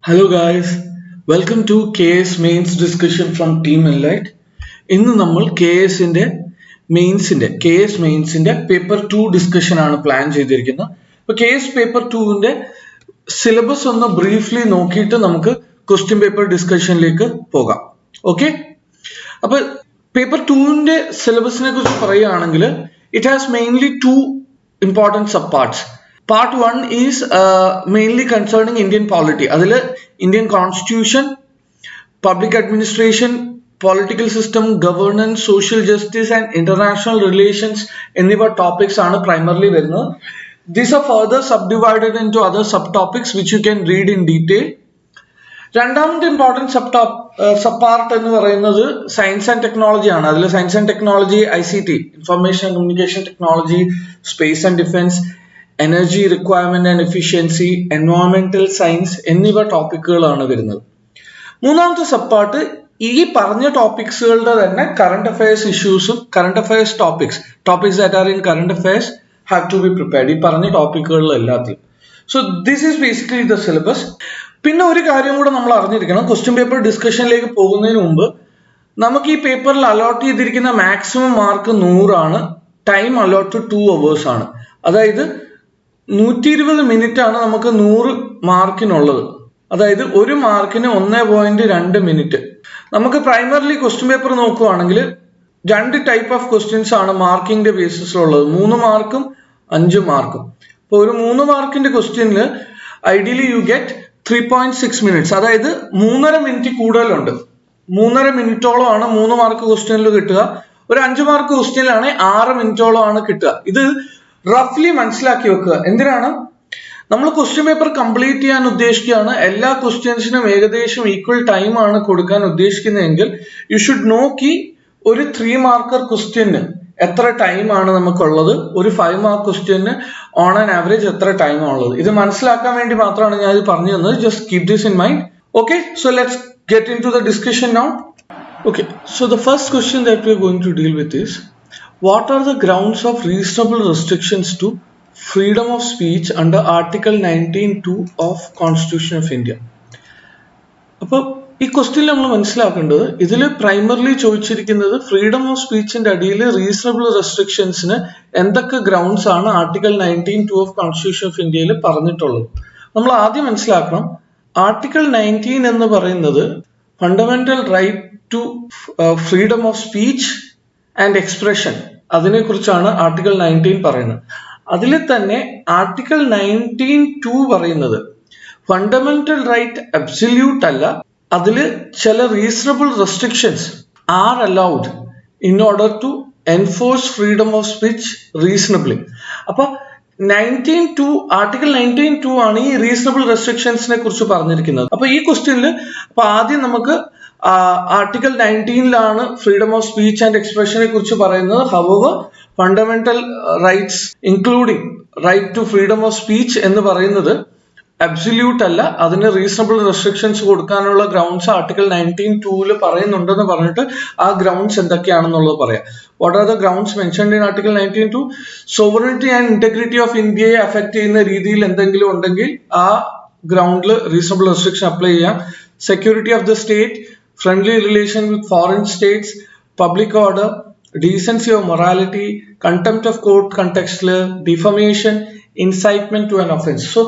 Hello guys, welcome to KAS mains discussion from Team Enlite. ഇന്ന് നമ്മൾ KAS മെയിൻസിന്റെ paper 2 discussion ആണ് plan ചെയ്തിരിക്കുന്നത്. അപ്പോൾ KAS പേപ്പർ 2ന്റെ സിലബസ് ഒന്ന് ബ്രീഫ്ലി നോക്കിയിട്ട് നമുക്ക് ക്വസ്റ്റ്യൻ പേപ്പർ ഡിസ്കഷനിലേക്ക് പോകാം. ഓക്കെ, അപ്പോൾ പേപ്പർ 2ന്റെ സിലബസിനെ കുറിച്ച് പറയുകയാണെങ്കിൽ it has mainly 2 important subparts. Part 1 is mainly concerning Indian polity. Adile Indian constitution, public administration, political system, governance, social justice and international relations enniva topics are primarily varunnu. These are further subdivided into other subtopics which you can read in detail. രണ്ടാമത്തെ important subpart എന്ന് പറയുന്നത് science and technology ആണ്. അതിൽ science and technology, ICT, information and communication technology, space and defence, energy requirement and efficiency, എൻവയോൺമെന്റൽ science എന്നിവ ടോപ്പിക്കുകളാണ് വരുന്നത്. മൂന്നാമത്തെ സബ്പാർട്ട് ഈ പറഞ്ഞ ടോപ്പിക്സുകളുടെ തന്നെ കറണ്ട് അഫയേഴ്സ് ഇഷ്യൂസും current affairs topics that are in current affairs have to be prepared. ഈ പറഞ്ഞ ടോപ്പിക്കുകളിൽ എല്ലാത്തിലും. So this is basically the syllabus. പിന്നെ ഒരു കാര്യം കൂടെ നമ്മൾ അറിഞ്ഞിരിക്കണം, ക്വസ്റ്റ്യൻ പേപ്പർ ഡിസ്കഷനിലേക്ക് പോകുന്നതിന് മുമ്പ് നമുക്ക് ഈ പേപ്പറിൽ അലോട്ട് ചെയ്തിരിക്കുന്ന മാക്സിമം മാർക്ക് 100 ആണ്. ടൈം അലോട്ട് 2 hours ആണ്. അതായത് 120 മിനിറ്റ് ആണ് നമുക്ക് 100 മാർക്കിനുള്ളത്. അതായത് ഒരു മാർക്കിന് 1.2 മിനിറ്റ്. നമുക്ക് പ്രൈമറിലി ക്വസ്റ്റ്യൻ പേപ്പർ നോക്കുകയാണെങ്കിൽ 2 ടൈപ്പ് ഓഫ് ക്വസ്റ്റ്യൻസ് ആണ് മാർക്കിന്റെ ബേസിസിലുള്ളത്, 3 മാർക്കും 5 മാർക്കും. അപ്പോൾ ഒരു 3 മാർക്കിന്റെ ക്വസ്റ്റ്യനിൽ ഐഡിയലി യു ഗെറ്റ് 3.6 minutes. അതായത് 3.5 മിനിറ്റ് കൂടുതലുണ്ട്. 3.5 മിനിറ്റോളം ആണ് 3 മാർക്ക് ക്വസ്റ്റ്യനിൽ കിട്ടുക. ഒരു 5 മാർക്ക് ക്വസ്റ്റ്യനിലാണ് 6 മിനിറ്റോളം ആണ് കിട്ടുക. ഇത് റഫ്ലി മനസ്സിലാക്കി വെക്കുക. എന്തിനാണ്? നമ്മൾ ക്വസ്റ്റ്യൻ പേപ്പർ കംപ്ലീറ്റ് ചെയ്യാൻ ഉദ്ദേശിക്കുകയാണ്, എല്ലാ ക്വസ്റ്റ്യൻസിനും ഏകദേശം ഈക്വൽ ടൈം ആണ് കൊടുക്കാൻ ഉദ്ദേശിക്കുന്നതെങ്കിൽ യു ഷുഡ് നോക്കി ഒരു 3 മാർക്കർ ക്വസ്റ്റ്യന് എത്ര ടൈം ആണ് നമുക്കുള്ളത്, ഒരു 5 mark question on an average എത്ര ടൈം ആണുള്ളത്. ഇത് മനസ്സിലാക്കാൻ വേണ്ടി മാത്രമാണ് ഞാൻ ഇത് പറഞ്ഞു തന്നത്. Just keep this in mind. Okay, so let's get into the discussion now. Okay, so the first question that we are going to deal with is, what are the grounds of reasonable restrictions to freedom of speech under Article 19(2) of Constitution of India? അപ്പോൾ ഈ question നമ്മൾ മനസ്സിലാക്കേണ്ടത്, ഇതിൽ primarily ചോദിച്ചിരിക്കുന്നത് freedom of സ്പീച്ചിന്റെ അടിയിൽ reasonable റെസ്ട്രിക്ഷൻസിന് എന്തൊക്കെ grounds ആണ് article 19(2) of constitution of ഇന്ത്യയിൽ പറഞ്ഞിട്ടുള്ളത്. നമ്മൾ ആദ്യം മനസ്സിലാക്കണം, ആർട്ടിക്കിൾ 19 എന്ന് പറയുന്നത് fundamental right to freedom of speech and expression, അതിനെ കുറിച്ചാണ് ആർട്ടിക്കിൾ 19 പറയുന്നത്. അതിൽ തന്നെ ആർട്ടിക്കിൾ 19(2) പറയുന്നത് ഫണ്ടമെന്റൽ റൈറ്റ് അബ്സല്യൂട്ട് അല്ല, അതിൽ ചില reasonable restrictions are allowed in order to enforce freedom of speech reasonably. അപ്പൊ ആർട്ടിക്കിൾ 19(2) ആണ് ഈ റീസണബിൾ റെസ്ട്രിക്ഷൻസിനെ കുറിച്ച് പറഞ്ഞിരിക്കുന്നത്. അപ്പൊ ഈ ക്വസ്റ്റ്യനിൽ അപ്പൊ ആദ്യം നമുക്ക് article 19 freedom of speech and എക്സ്പ്രഷനെ കുറിച്ച് പറയുന്നത്. Our fundamental rights including right to freedom of speech എന്ന് പറയുന്നത് അബ്സല്യൂട്ട് അല്ല, അതിന് റീസണബിൾ റെസ്ട്രിക്ഷൻസ് കൊടുക്കാനുള്ള ഗ്രൗണ്ട്സ് ആർട്ടിക്കിൾ 19(2) പറയുന്നുണ്ടെന്ന് പറഞ്ഞിട്ട് ആ ഗ്രൗണ്ട്സ് എന്തൊക്കെയാണെന്നുള്ളത് പറയാം. What are the grounds mentioned in article 19(2? Sovereignty and integrity of ഇന്ത്യയെ അഫക്ട് ചെയ്യുന്ന രീതിയിൽ എന്തെങ്കിലും ഉണ്ടെങ്കിൽ ആ ഗ്രൗണ്ടിൽ റീസണബിൾ റെസ്ട്രിക്ഷൻ അപ്ലൈ ചെയ്യാം. Security of the state, friendly relation with foreign states, public order, decency or morality, contempt of court contextual, defamation, incitement to an offense. So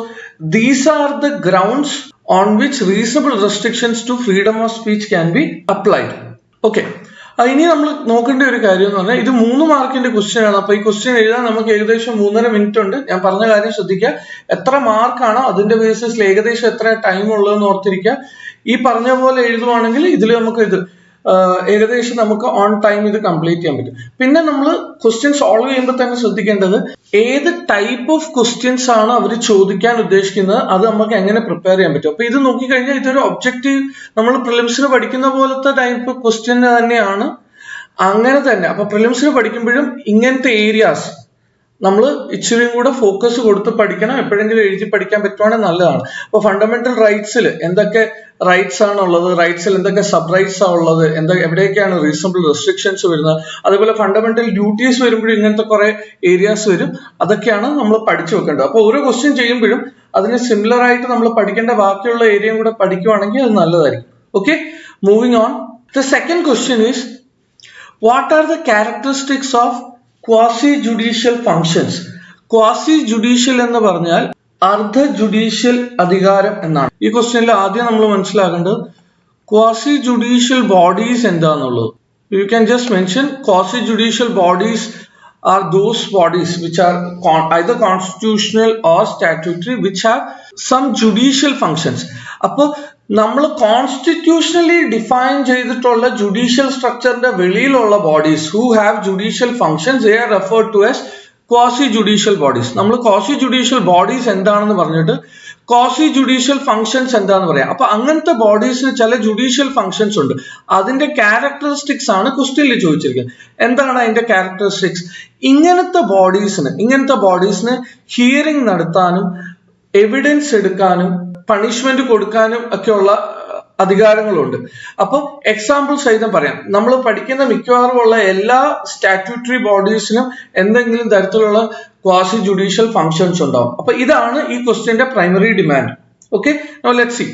these are the grounds on which reasonable restrictions to freedom of speech can be applied. Okay, ഇനി നമ്മൾ നോക്കേണ്ട ഒരു കാര്യം എന്ന് പറഞ്ഞാൽ, ഇത് 3 മാർക്കിന്റെ question ആണ്. അപ്പൊ ഈ ക്വസ്റ്റ്യൻ എഴുതാൻ നമുക്ക് ഏകദേശം 3.5 മിനിറ്റ് ഉണ്ട്. ഞാൻ പറഞ്ഞ കാര്യം ശ്രദ്ധിക്കുക, എത്ര മാർക്കാണോ അതിന്റെ ബേസിസിൽ ഏകദേശം എത്ര ടൈം ഉള്ളതെന്ന് ഓർത്തിരിക്കുക. ഈ പറഞ്ഞ പോലെ എഴുതുവാണെങ്കിൽ ഇതിൽ നമുക്ക് ഏകദേശം നമുക്ക് ഓൺ ടൈം ഇത് കംപ്ലീറ്റ് ചെയ്യാൻ പറ്റും. പിന്നെ നമ്മൾ ക്വസ്റ്റ്യൻ സോൾവ് ചെയ്യുമ്പോൾ തന്നെ ശ്രദ്ധിക്കേണ്ടത്, ഏത് ടൈപ്പ് ഓഫ് ക്വസ്റ്റ്യൻസ് ആണ് അവർ ചോദിക്കാൻ ഉദ്ദേശിക്കുന്നത്, അത് നമുക്ക് എങ്ങനെ പ്രിപ്പയർ ചെയ്യാൻ പറ്റും. അപ്പൊ ഇത് നോക്കിക്കഴിഞ്ഞാൽ ഇതൊരു ഒബ്ജക്റ്റീവ്, നമ്മൾ പ്രിലിംസിന് പഠിക്കുന്ന പോലത്തെ ടൈപ്പ് ക്വസ്റ്റ്യൻ തന്നെയാണ്. അങ്ങനെ തന്നെ അപ്പൊ പ്രിലിംസിന് പഠിക്കുമ്പോഴും ഇങ്ങനത്തെ ഏരിയാസ് നമ്മൾ ഇച്ചിരിയും കൂടെ ഫോക്കസ് കൊടുത്ത് പഠിക്കണം. എപ്പോഴെങ്കിലും എഴുതി പഠിക്കാൻ പറ്റുവാണെങ്കിൽ നല്ലതാണ്. അപ്പൊ ഫണ്ടമെന്റൽ റൈറ്റ്സിൽ എന്തൊക്കെ റൈറ്റ്സ് ആണുള്ളത്, റൈറ്റ്സിൽ എന്തൊക്കെ സബ് റൈറ്റ്സ് ആണ് ഉള്ളത്, എവിടെയൊക്കെയാണ് റീസണബിൾ റെസ്ട്രിക്ഷൻസ് വരുന്നത്, അതേപോലെ ഫണ്ടമെന്റൽ ഡ്യൂട്ടീസ് വരുമ്പോഴും ഇങ്ങനത്തെ കുറെ ഏരിയാസ് വരും. അതൊക്കെയാണ് നമ്മൾ പഠിച്ചു വെക്കേണ്ടത്. അപ്പൊ ഓരോ ക്വസ്റ്റ്യൻ ചെയ്യുമ്പോഴും അതിന് സിമിലർ ആയിട്ട് നമ്മൾ പഠിക്കേണ്ട ബാക്കിയുള്ള ഏരിയയും കൂടെ പഠിക്കുവാണെങ്കിൽ അത് നല്ലതായിരിക്കും. Okay, moving on. The second question is what are the characteristics of quasi judicial functions? Quasi judicial എന്ന് പറഞ്ഞാൽ അർദ്ധ ജുഡീഷ്യൽ അധികാരം എന്നാണ്. ഈ ക്വസ്റ്റ്യനിൽ ആദ്യം നമ്മൾ മനസ്സിലാക്കേണ്ടത് ക്വാസി ജുഡീഷ്യൽ ബോഡീസ് എന്താന്നുള്ളത്. You can just mention quasi judicial bodies are those bodies which are either constitutional or statutory which have some judicial functions. അപ്പൊ നമ്മൾ കോൺസ്റ്റിറ്റ്യൂഷണലി ഡിഫൈൻ ചെയ്തിട്ടുള്ള ജുഡീഷ്യൽ സ്ട്രക്ചറിന്റെ വെളിയിലുള്ള bodies who have judicial functions they are referred to as quasi judicial bodies. നമ്മൾ quasi judicial bodies എന്താണെന്ന് പറഞ്ഞിട്ട് quasi judicial functions എന്താന്ന് പറയാം. അപ്പൊ അങ്ങനത്തെ ബോഡീസിന് ചില ജുഡീഷ്യൽ ഫങ്ഷൻസ് ഉണ്ട്. അതിന്റെ ക്യാരക്ടറിസ്റ്റിക്സ് ആണ് ക്വസ്റ്റ്യനിൽ ചോദിച്ചിരിക്കുന്നത്. എന്താണ് അതിന്റെ ക്യാരക്ടറിസ്റ്റിക്സ്? ഇങ്ങനത്തെ ബോഡീസിന് ഹിയറിംഗ് നടത്താനും എവിഡൻസ് എടുക്കാനും പണിഷ്മെന്റ് കൊടുക്കാനും ഒക്കെയുള്ള അധികാരങ്ങളുണ്ട്. അപ്പൊ എക്സാമ്പിൾ സഹിതം പറയാം. നമ്മൾ പഠിക്കുന്ന മിക്കവാറും ഉള്ള എല്ലാ സ്റ്റാറ്റ്യൂട്ടറി ബോഡീസിനും എന്തെങ്കിലും തരത്തിലുള്ള ക്വാസി ജുഡീഷ്യൽ ഫങ്ഷൻസ് ഉണ്ടാവും. അപ്പൊ ഇതാണ് ഈ ക്വസ്റ്റ്യന്റെ primary demand. Okay, now let's see.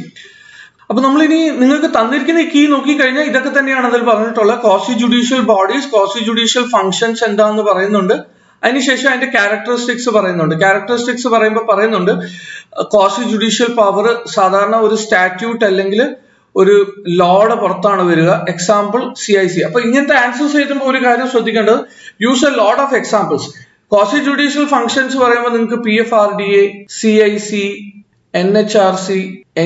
അപ്പൊ നമ്മൾ ഇനി നിങ്ങൾക്ക് തന്നിരിക്കുന്ന ഈ കീ നോക്കിക്കഴിഞ്ഞാൽ ഇതൊക്കെ തന്നെയാണ് അതിൽ പറഞ്ഞിട്ടുള്ള quasi judicial bodies, quasi judicial functions എന്താന്ന് പറയുന്നുണ്ട്. അതിനുശേഷം അതിന്റെ ക്യാരക്ടറിസ്റ്റിക്സ് പറയുന്നുണ്ട്. ക്യാരക്ടറിസ്റ്റിക്സ് പറയുന്നുണ്ട് ക്വാസി ജുഡീഷ്യൽ പവർ സാധാരണ ഒരു സ്റ്റാറ്റ്യൂട്ട് അല്ലെങ്കിൽ ഒരു ലോയുടെ പുറത്താണ് വരിക. Example CIC. അപ്പൊ ഇങ്ങനത്തെ ആൻസേഴ്സ് എഴുതുമ്പോൾ ഒരു കാര്യം ശ്രദ്ധിക്കേണ്ടത്, use a lot of examples. Quasi judicial functions പറയുമ്പോൾ നിങ്ങൾക്ക് PFRDA, CIC, NHRC,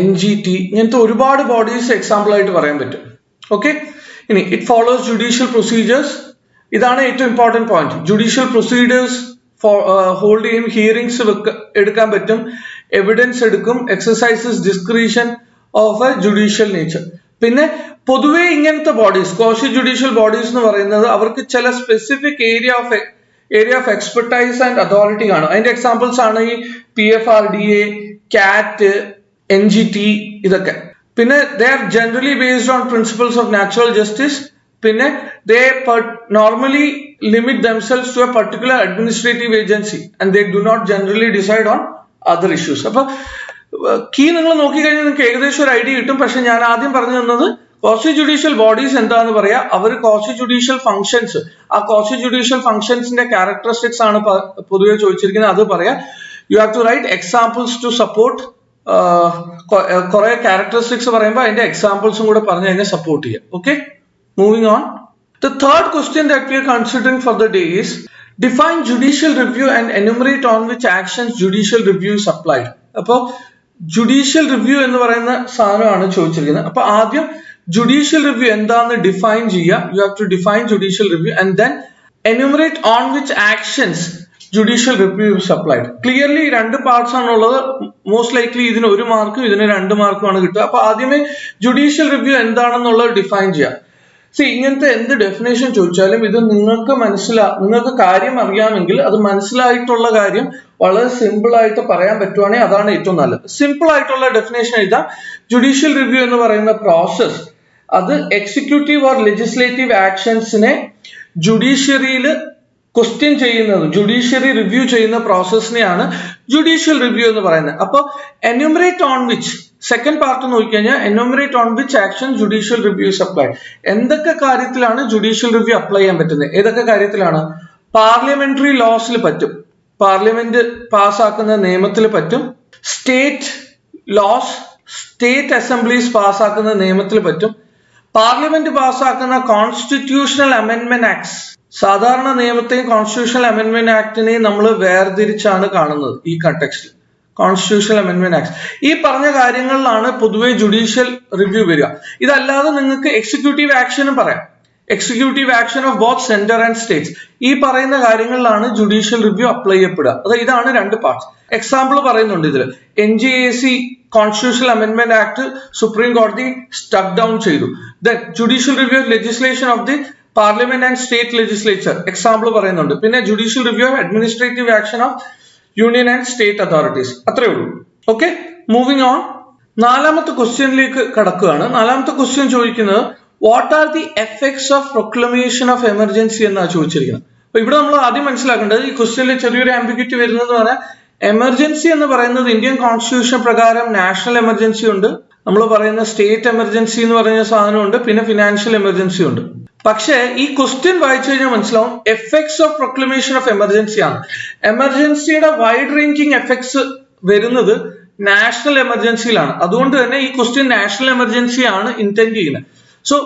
NGT ഇങ്ങനത്തെ ഒരുപാട് ബോഡീസ് എക്സാമ്പിൾ ആയിട്ട് പറയാൻ പറ്റും. ഓക്കെ, ഇനി ഇറ്റ് ഫോളോസ് ജുഡീഷ്യൽ പ്രൊസീജിയേഴ്സ്. ഇതാണ് ഏറ്റവും important point. Judicial procedures hold ചെയ്യും, ഹിയറിംഗ്സ് എടുക്കാൻ പറ്റും, എവിഡൻസ് എടുക്കും, exercises discretion of A judicial nature. പിന്നെ പൊതുവെ ഇങ്ങനത്തെ ബോഡീസ് ക്വാസി ജുഡീഷ്യൽ ബോഡീസ് എന്ന് പറയുന്നത് അവർക്ക് ചില specific area of expertise and authority കാണും. അതിന്റെ എക്സാമ്പിൾസ് ആണ് ഈ PFRDA, CAT, NGT ഇതൊക്കെ. പിന്നെ they are generally based on principles of natural justice. പിന്നെ they normally limit themselves to a particular administrative agency and they do not generally decide on other issues. അപ്പൊ key നിങ്ങൾ നോക്കിക്കഴിഞ്ഞാൽ നിങ്ങൾക്ക് ഏകദേശം ഒരു idea കിട്ടും. പക്ഷെ ഞാൻ ആദ്യം പറഞ്ഞു തന്നത് ക്വാസി ജുഡീഷ്യൽ ബോഡീസ് എന്താന്ന് പറയാ, അവർ ക്വാസി ജുഡീഷ്യൽ ഫങ്ഷൻസ്, ആ ക്വാസി ജുഡീഷ്യൽ ഫങ്ഷൻസിന്റെ ക്യാരക്ടറിസ്റ്റിക്സ് ആണ് പൊതുവെ ചോദിച്ചിരിക്കുന്നത്. അത് പറയാ. You have to write examples to support. കുറെ ക്യാരക്ടറിസ്റ്റിക്സ് പറയുമ്പോൾ അതിന്റെ എക്സാമ്പിൾസും കൂടെ പറഞ്ഞ് അതിനെ സപ്പോർട്ട് ചെയ്യാം. Okay, moving on. The third question that we are considering for the day is define judicial review and enumerate on which actions judicial review is applied. അപ്പൊ judicial review എന്ന് പറയുന്ന സാധനമാണ് ചോദിച്ചിരിക്കുന്നത്. അപ്പൊ ആദ്യം ജുഡീഷ്യൽ റിവ്യൂ എന്താന്ന് define ചെയ്യുക. You have to define judicial review and then enumerate on which actions judicial review is applied. Clearly രണ്ട് പാർട്സ് ആണുള്ളത്. മോസ്റ്റ് ലൈക്ലി ഇതിന് 1 മാർക്കും ഇതിന് 2 മാർക്കുമാണ് കിട്ടുക. അപ്പൊ ആദ്യമേ ജുഡീഷ്യൽ റിവ്യൂ എന്താണെന്നുള്ളത് ഡിഫൈൻ ചെയ്യാം. ഇങ്ങനത്തെ എന്ത് ഡെഫിനേഷൻ ചോദിച്ചാലും ഇത് നിങ്ങൾക്ക് കാര്യം അറിയാമെങ്കിൽ അത് മനസ്സിലായിട്ടുള്ള കാര്യം വളരെ സിമ്പിൾ ആയിട്ട് പറയാൻ പറ്റുവാണെങ്കിൽ അതാണ് ഏറ്റവും നല്ലത്. സിമ്പിൾ ആയിട്ടുള്ള ഡെഫിനേഷൻ എഴുതാം. ജുഡീഷ്യൽ റിവ്യൂ എന്ന് പറയുന്ന പ്രോസസ് അത് എക്സിക്യൂട്ടീവ് ഓർ ലെജിസ്ലേറ്റീവ് ആക്ഷൻസിനെ ജുഡീഷ്യറിയിൽ ക്വസ്റ്റ്യൻ ചെയ്യുന്നത്, ജുഡീഷ്യറി റിവ്യൂ ചെയ്യുന്ന പ്രോസസ്സിനെയാണ് ജുഡീഷ്യൽ റിവ്യൂ എന്ന് പറയുന്നത്. അപ്പൊ enumerate on which, second part നോക്കിക്കഴിഞ്ഞാൽ enumerate on which action judicial review is applied. എന്തൊക്കെ കാര്യത്തിലാണ് ജുഡീഷ്യൽ റിവ്യൂ അപ്ലൈ ചെയ്യാൻ പറ്റുന്നത്? ഏതൊക്കെ കാര്യത്തിലാണ്? പാർലമെന്ററി ലോസിൽ പറ്റും, പാർലമെന്റ് പാസ്സാക്കുന്ന നിയമത്തിൽ പറ്റും, സ്റ്റേറ്റ് ലോസ്, സ്റ്റേറ്റ് അസംബ്ലീസ് പാസ്സാക്കുന്ന നിയമത്തിൽ പറ്റും, പാർലമെന്റ് പാസ്സാക്കുന്ന കോൺസ്റ്റിറ്റ്യൂഷണൽ അമെൻഡ്മെന്റ് ആക്ട്സ്. സാധാരണ നിയമത്തെയും കോൺസ്റ്റിറ്റ്യൂഷണൽ അമെൻഡ്മെന്റ് ആക്ടിനെയും നമ്മൾ വേർതിരിച്ചാണ് കാണുന്നത് ഈ കണ്ടെക്സ്റ്റിൽ. കോൺസ്റ്റിറ്റ്യൂഷണൽ അമെൻഡ്മെന്റ് ആക്ട് ഈ പറഞ്ഞ കാര്യങ്ങളിലാണ് പൊതുവെ ജുഡീഷ്യൽ റിവ്യൂ വരിക. ഇതല്ലാതെ നിങ്ങൾക്ക് എക്സിക്യൂട്ടീവ് ആക്ഷനും പറയാം. Executive action of both centre and States, ഈ പറയുന്ന കാര്യങ്ങളിലാണ് ജുഡീഷ്യൽ റിവ്യൂ അപ്ലൈ ചെയ്യപ്പെടുക. അതായത് ഇതാണ് 2 പാർട്സ്. എക്സാമ്പിൾ പറയുന്നുണ്ട് ഇതിൽ. NJAC constitutional amendment act supreme കോടതി സ്റ്റക്ക് ഡൗൺ ചെയ്തു. Then judicial review legislation of the parliament and state legislature example പറയുന്നുണ്ട്. പിന്നെ judicial review of administrative action of union and state authorities. അത്രേ ഉള്ളൂ. Okay, moving on. നാലാമത്തെ ക്വസ്റ്റ്യനിലേക്ക് കടക്കുകയാണ്. നാലാമത്തെ ക്വസ്റ്റ്യൻ ചോദിക്കുന്നത് what are the effects of proclamation of emergency എന്നാണ് ചോദിച്ചിരിക്കുന്നത്. അപ്പൊ ഇവിടെ നമ്മൾ ആദ്യം മനസ്സിലാക്കേണ്ടത് ഈ ക്വസ്റ്റ്യനിൽ ചെറിയൊരു ആംബിഗ്വിറ്റി വരുന്നത് പറഞ്ഞാൽ എമർജൻസി എന്ന് പറയുന്നത് ഇന്ത്യൻ കോൺസ്റ്റിറ്റ്യൂഷൻ പ്രകാരം നാഷണൽ എമർജൻസി ഉണ്ട്, നമ്മൾ പറയുന്ന സ്റ്റേറ്റ് എമർജൻസി എന്ന് പറയുന്ന സാധനമുണ്ട്, പിന്നെ ഫിനാൻഷ്യൽ എമർജൻസി ഉണ്ട്. പക്ഷേ ഈ ക്വസ്റ്റ്യൻ വായിച്ചു കഴിഞ്ഞാൽ മനസ്സിലാവും effects of proclamation of emergency ആണ്. എമർജൻസിയുടെ വൈഡ് റേഞ്ചിങ് എഫക്ട്സ് വരുന്നത് നാഷണൽ എമർജൻസിയിലാണ്. അതുകൊണ്ട് തന്നെ ഈ ക്വസ്റ്റ്യൻ നാഷണൽ എമർജൻസി ആണ് ഇന്റൻഡ് ചെയ്യുന്നത്. സോ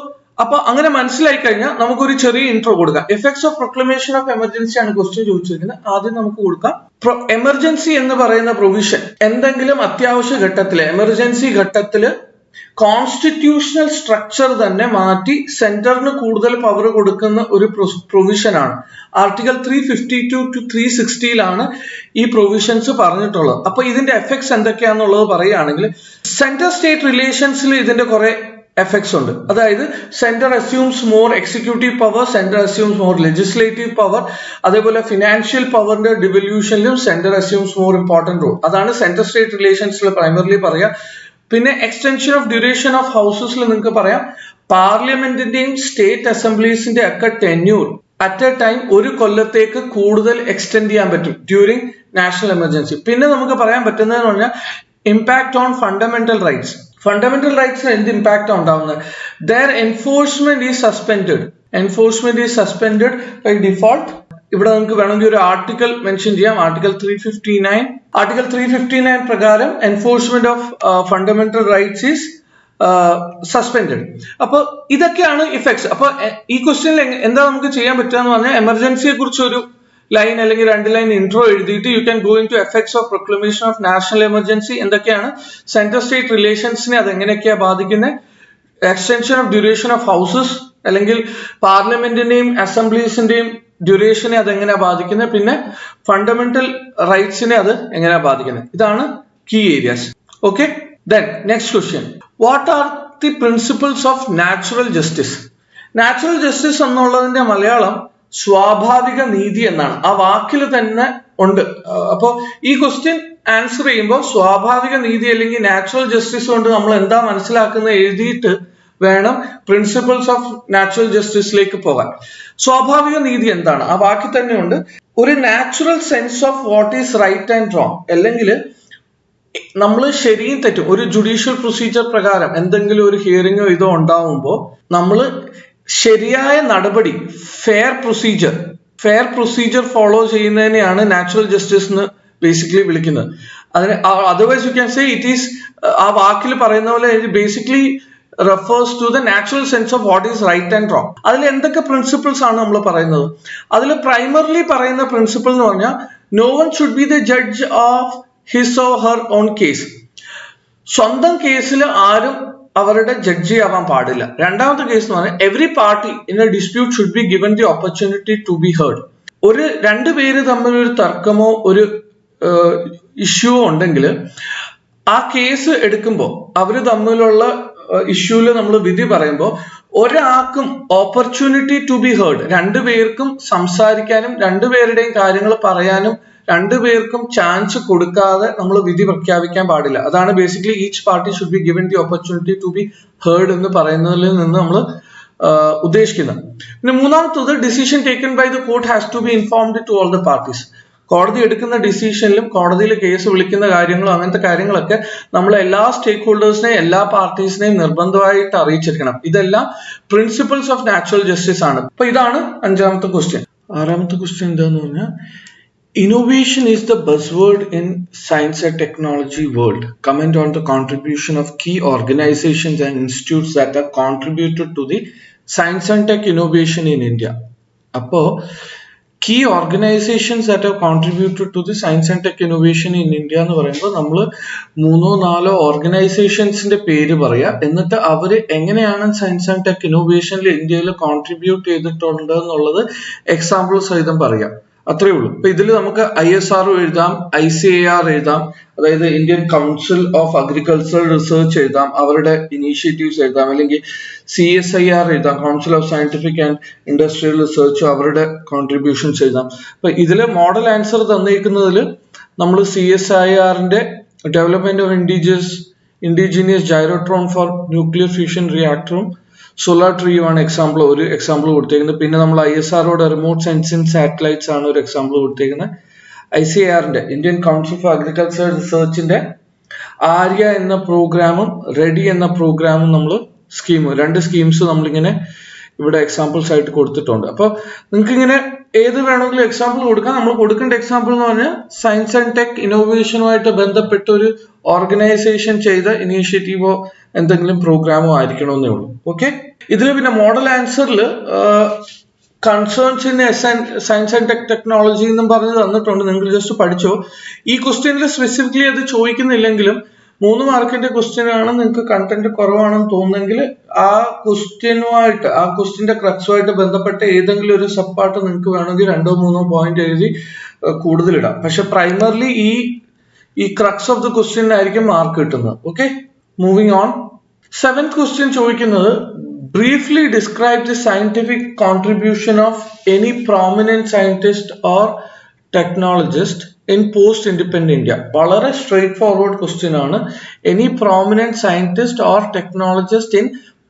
അപ്പൊ അങ്ങനെ മനസ്സിലായി കഴിഞ്ഞാൽ നമുക്കൊരു ചെറിയ ഇൻട്രോ കൊടുക്കാം. Effects of proclamation of emergency ആണ് ക്വസ്റ്റ്യൻ ചോദിച്ചിരിക്കുന്നത്. ആദ്യം നമുക്ക് കൊടുക്കാം. എമർജൻസി എന്ന് പറയുന്ന പ്രൊവിഷൻ എന്തെങ്കിലും അത്യാവശ്യ ഘട്ടത്തില് എമർജൻസി ഘട്ടത്തില് കോൺസ്റ്റിറ്റ്യൂഷണൽ സ്ട്രക്ചർ തന്നെ മാറ്റി സെന്ററിന് കൂടുതൽ പവർ കൊടുക്കുന്ന ഒരു പ്രൊവിഷൻ ആണ്. ആർട്ടിക്കൽ 352 to 360 ഈ പ്രൊവിഷൻസ് പറഞ്ഞിട്ടുള്ളത്. അപ്പൊ ഇതിന്റെ എഫക്ട്സ് എന്തൊക്കെയാണെന്നുള്ളത് പറയുകയാണെങ്കിൽ സെൻട്രൽ സ്റ്റേറ്റ് റിലേഷൻസിൽ ഇതിന്റെ കുറെ എഫക്ട്സ് ഉണ്ട്. അതായത് centre assumes more executive power, centre assumes more legislative power, അതേപോലെ ഫിനാൻഷ്യൽ പവറിന്റെ ഡിവല്യൂഷനിലും centre assumes more important role. അതാണ് സെൻട്രൽ സ്റ്റേറ്റ് റിലേഷൻസിൽ പ്രൈമറിലി പറയാ. പിന്നെ എക്സ്റ്റൻഷൻ ഓഫ് ഡ്യൂറേഷൻ ഓഫ് ഹൗസസിൽ നിങ്ങൾക്ക് പറയാം പാർലമെന്റിന്റെയും സ്റ്റേറ്റ് അസംബ്ലീസിന്റെ ഒക്കെ ടെന്യൂർ അറ്റ് എ ടൈം ഒരു കൊല്ലത്തേക്ക് കൂടുതൽ എക്സ്റ്റെൻഡ് ചെയ്യാൻ പറ്റും ഡ്യൂറിങ് നാഷണൽ എമർജൻസി. പിന്നെ നമുക്ക് പറയാൻ പറ്റുന്നതെന്ന് പറഞ്ഞാൽ impact on fundamental rights. Fundamental റൈറ്റ്സിന് എന്ത് ഇമ്പാക്ട് ഉണ്ടാവുന്നത്? Their enforcement is suspended. Enforcement is suspended by default. ഇവിടെ നമുക്ക് വേണമെങ്കിൽ ഒരു ആർട്ടിക്കൽ മെൻഷൻ ചെയ്യാം. ആർട്ടിക്കൽ 359 പ്രകാരം enforcement of fundamental rights is suspended. അപ്പൊ ഇതൊക്കെയാണ് ഇഫക്ട്സ്. അപ്പൊ ഈ ക്വസ്റ്റ്യനിൽ എന്താ നമുക്ക് ചെയ്യാൻ പറ്റുക എന്ന് പറഞ്ഞാൽ എമർജൻസിയെ കുറിച്ച് ഒരു ലൈൻ അല്ലെങ്കിൽ 2 ലൈൻ ഇൻട്രോ എഴുതിയിട്ട് you can go into effects of proclamation of national emergency. എന്തൊക്കെയാണ് സെൻട്രൽ സ്റ്റേറ്റ് റിലേഷൻസിനെ അതെങ്ങനെയൊക്കെയാ ബാധിക്കുന്നത്, extension of duration of houses അല്ലെങ്കിൽ പാർലമെന്റിന്റെയും അസംബ്ലീസിന്റെയും ഡ്യൂറേഷനെ അതെങ്ങനെയാ ബാധിക്കുന്നത്, പിന്നെ ഫണ്ടമെന്റൽ റൈറ്റ്സിനെ അത് എങ്ങനെയാ ബാധിക്കുന്നത്. ഇതാണ് key areas. Okay, then next question what are the principles of natural justice. Natural justice എന്നുള്ളതിന്റെ മലയാളം സ്വാഭാവിക നീതി എന്നാണ്. ആ വാക്കിൽ തന്നെ ഉണ്ട്. അപ്പോ ഈ ക്വസ്റ്റ്യൻ ആൻസർ ചെയ്യുമ്പോൾ സ്വാഭാവിക നീതി അല്ലെങ്കിൽ നാച്ചുറൽ ജസ്റ്റിസ് കൊണ്ട് നമ്മൾ എന്താ മനസ്സിലാക്കുന്നത് എഴുതിയിട്ട് വേണം പ്രിൻസിപ്പിൾസ് ഓഫ് നാച്ചുറൽ ജസ്റ്റിസിലേക്ക് പോകാൻ. സ്വാഭാവിക നീതി എന്താണ്? ആ വാക്കിൽ തന്നെ ഉണ്ട്. ഒരു natural sense of what is right and wrong, അല്ലെങ്കിൽ നമ്മൾ ശരിയും തെറ്റും ഒരു ജുഡീഷ്യൽ പ്രൊസീജിയർ പ്രകാരം എന്തെങ്കിലും ഒരു ഹിയറിങ്ങോ ഇതോ ഉണ്ടാവുമ്പോൾ നമ്മൾ ശരിയായ നടപടി ഫെയർ പ്രൊസീജിയർ ഫോളോ ചെയ്യുന്നതിനെയാണ് നാച്ചുറൽ ജസ്റ്റിസ് എന്ന് ബേസിക്കലി വിളിക്കുന്നത്. അതിന് otherwise you can say it is ആ വാക്കിൽ പറയുന്ന പോലെ basically refers to the natural sense of what is right and wrong. അതിൽ എന്തൊക്കെ പ്രിൻസിപ്പിൾസ് ആണ് നമ്മൾ പറയുന്നത്? അതിൽ പ്രൈമറിലി പറയുന്ന പ്രിൻസിപ്പിൾ എന്ന് പറഞ്ഞാൽ no one should be the judge of his or her own case. സ്വന്തം കേസിൽ ആരും അവരുടെ ജഡ്ജി ആവാൻ പാടില്ല. രണ്ടാമത്തെ കേസ് എന്ന് പറഞ്ഞാൽ every party in a dispute should be given the opportunity to be heard. ഒരു രണ്ടുപേര് തമ്മിൽ ഒരു തർക്കമോ ഒരു ഇഷ്യൂ ഉണ്ടെങ്കിൽ ആ കേസ് എടുക്കുമ്പോൾ അവര് തമ്മിലുള്ള ഇഷ്യൂല് നമ്മൾ വിധി പറയുമ്പോൾ ഒരാൾക്കും ഓപ്പർച്യൂണിറ്റി ടു ബി ഹേർഡ്, രണ്ടുപേർക്കും സംസാരിക്കാനും രണ്ടുപേരുടെയും കാര്യങ്ങൾ പറയാനും രണ്ടുപേർക്കും ചാൻസ് കൊടുക്കാതെ നമ്മൾ വിധി പ്രഖ്യാപിക്കാൻ പാടില്ല. അതാണ് basically each party should be given the opportunity to be heard എന്ന് പറയുന്നതിൽ നിന്ന് നമ്മൾ ഉദ്ദേശിക്കുന്നത്. പിന്നെ മൂന്നാമത്തത് decision taken by the court has to be informed to all the parties. കോടതി എടുക്കുന്ന ഡിസിഷനിലും കോടതിയിൽ കേസ് വിളിക്കുന്ന കാര്യങ്ങളും അങ്ങനത്തെ കാര്യങ്ങളൊക്കെ നമ്മൾ എല്ലാ സ്റ്റേക്ക് ഹോൾഡേഴ്സിനെയും എല്ലാ പാർട്ടീസിനെയും നിർബന്ധമായിട്ട് അറിയിച്ചിരിക്കണം. ഇതെല്ലാം പ്രിൻസിപ്പിൾസ് ഓഫ് നാച്ചുറൽ ജസ്റ്റിസ് ആണ്. അപ്പൊ ഇതാണ് അഞ്ചാമത്തെ ക്വസ്റ്റ്യൻ. ആറാമത്തെ ക്വസ്റ്റ്യൻ എന്താന്ന് പറഞ്ഞാൽ innovation is the buzzword in science and technology world. Comment on the contribution of key organizations and institutes that have contributed to the science and tech innovation in India. Appo key organizations that have contributed to the science and tech innovation in India എന്ന് പറയുമ്പോൾ നമ്മൾ 3-4 ഓർഗനൈസേഷൻസിന്റെ പേര് പറയാം. എന്നിട്ട് അവര് എങ്ങനെയാണ് science and tech ഇന്നോവേഷനിൽ ഇന്ത്യയിൽ contribute ചെയ്തിട്ടുണ്ട് എന്നുള്ളത് എക്സാമ്പിൾ സഹിതം പറയാം. അത്രേ ഉള്ളൂ. ഇപ്പൊ ഇതിൽ നമുക്ക് ISR എഴുതാം, ICAR എഴുതാം, അതായത് Indian council of agricultural research എഴുതാം, അവരുടെ ഇനീഷ്യേറ്റീവ്സ് എഴുതാം, അല്ലെങ്കിൽ CSIR എഴുതാം, council of scientific and industrial research, അവരുടെ കോൺട്രിബ്യൂഷൻസ് എഴുതാം. അപ്പൊ ഇതിലെ മോഡൽ ആൻസർ തന്നിരിക്കുന്നതിൽ നമ്മൾ CSIRന്റെ development of indigenous gyrotron for nuclear fusion റിയാക്ടറും സോളാർ ട്രീയും ആണ് ഒരു എക്സാമ്പിൾ കൊടുത്തേക്കുന്നത്. പിന്നെ നമ്മൾ ISROയുടെ റിമോട്ട് സെൻസിങ് സാറ്റലൈറ്റ്സ് ആണ് ഒരു എക്സാമ്പിൾ കൊടുത്തേക്കുന്നത്. ICARന്റെ ഇന്ത്യൻ കൗൺസിൽ ഫോർ അഗ്രികൾച്ചർ റിസർച്ചിന്റെ ആര്യ എന്ന പ്രോഗ്രാമും റെഡി എന്ന പ്രോഗ്രാമും നമ്മൾ രണ്ട് സ്കീംസ് നമ്മളിങ്ങനെ ഇവിടെ എക്സാമ്പിൾസ് ആയിട്ട് കൊടുത്തിട്ടുണ്ട്. അപ്പൊ നിങ്ങൾക്ക് ഇങ്ങനെ ഏത് വേണമെങ്കിലും എക്സാമ്പിൾ കൊടുക്കാം. നമ്മൾ കൊടുക്കേണ്ട എക്സാമ്പിൾ എന്ന് പറഞ്ഞാൽ സയൻസ് ആൻഡ് ടെക് ഇന്നോവേഷനുമായിട്ട് ബന്ധപ്പെട്ട ഒരു ഓർഗനൈസേഷൻ ചെയ്ത ഇനീഷ്യേറ്റീവോ എന്തെങ്കിലും പ്രോഗ്രാമോ ആയിരിക്കണമെന്നേ ഉള്ളൂ. ഓക്കെ, ഇതിൽ പിന്നെ മോഡൽ ആൻസറിൽ concerns in science and technology എന്നും പറഞ്ഞ് തന്നിട്ടുണ്ട്. നിങ്ങൾ ജസ്റ്റ് പഠിച്ചോ. ഈ ക്വസ്റ്റ്യനിൽ സ്പെസിഫിക്കലി അത് ചോദിക്കുന്നില്ലെങ്കിലും 3 മാർക്കിന്റെ ക്വസ്റ്റ്യൻ ആണ്, നിങ്ങൾക്ക് കണ്ടന്റ് കുറവാണെന്ന് തോന്നുന്നെങ്കിൽ ആ ക്വസ്റ്റ്യന്റെ ക്രക്സുമായിട്ട് ബന്ധപ്പെട്ട ഏതെങ്കിലും ഒരു സബ് പാർട്ട് നിങ്ങൾക്ക് വേണമെങ്കിൽ 2-3 പോയിന്റ് എഴുതി കൂടുതലിടാം. പക്ഷെ പ്രൈമറിലി ഈ ക്രക്സ് ഓഫ് ദ ക്വസ്റ്റ്യൻ ആയിരിക്കും മാർക്ക് കിട്ടുന്നത്. Okay, moving on. 7th question ചോദിക്കുന്നത് briefly describe the scientific contribution of any prominent scientist or technologist in post-independent India. വളരെ സ്ട്രേറ്റ് ഫോർവേഡ് ക്വസ്റ്റ്യൻ ആണ്. Any prominent scientist or technologist in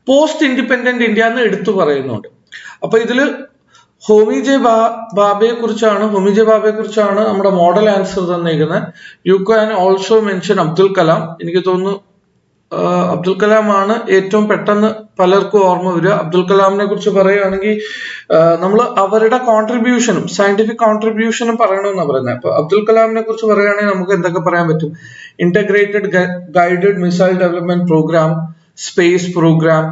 post independent India എന്ന് എടുത്തു പറയുന്നുണ്ട്. അപ്പൊ ഇതില് Homi J ബാബയെ കുറിച്ചാണ് നമ്മുടെ മോഡൽ ആൻസർ തന്നിരിക്കുന്നത്. You can also mention Abdul Kalam. എനിക്ക് തോന്നുന്നു അബ്ദുൽ കലാം ആണ് ഏറ്റവും പെട്ടെന്ന് പലർക്കും ഓർമ്മ വരിക. അബ്ദുൽ കലാമിനെ കുറിച്ച് പറയുകയാണെങ്കിൽ നമ്മൾ അവരുടെ കോൺട്രിബ്യൂഷനും സയന്റിഫിക് കോൺട്രിബ്യൂഷനും പറയണമെന്നാണ് പറയുന്നത്. അപ്പൊ അബ്ദുൽ കലാമിനെ കുറിച്ച് പറയുകയാണെങ്കിൽ നമുക്ക് എന്തൊക്കെ പറയാൻ പറ്റും? Integrated guided missile development programme, space programme,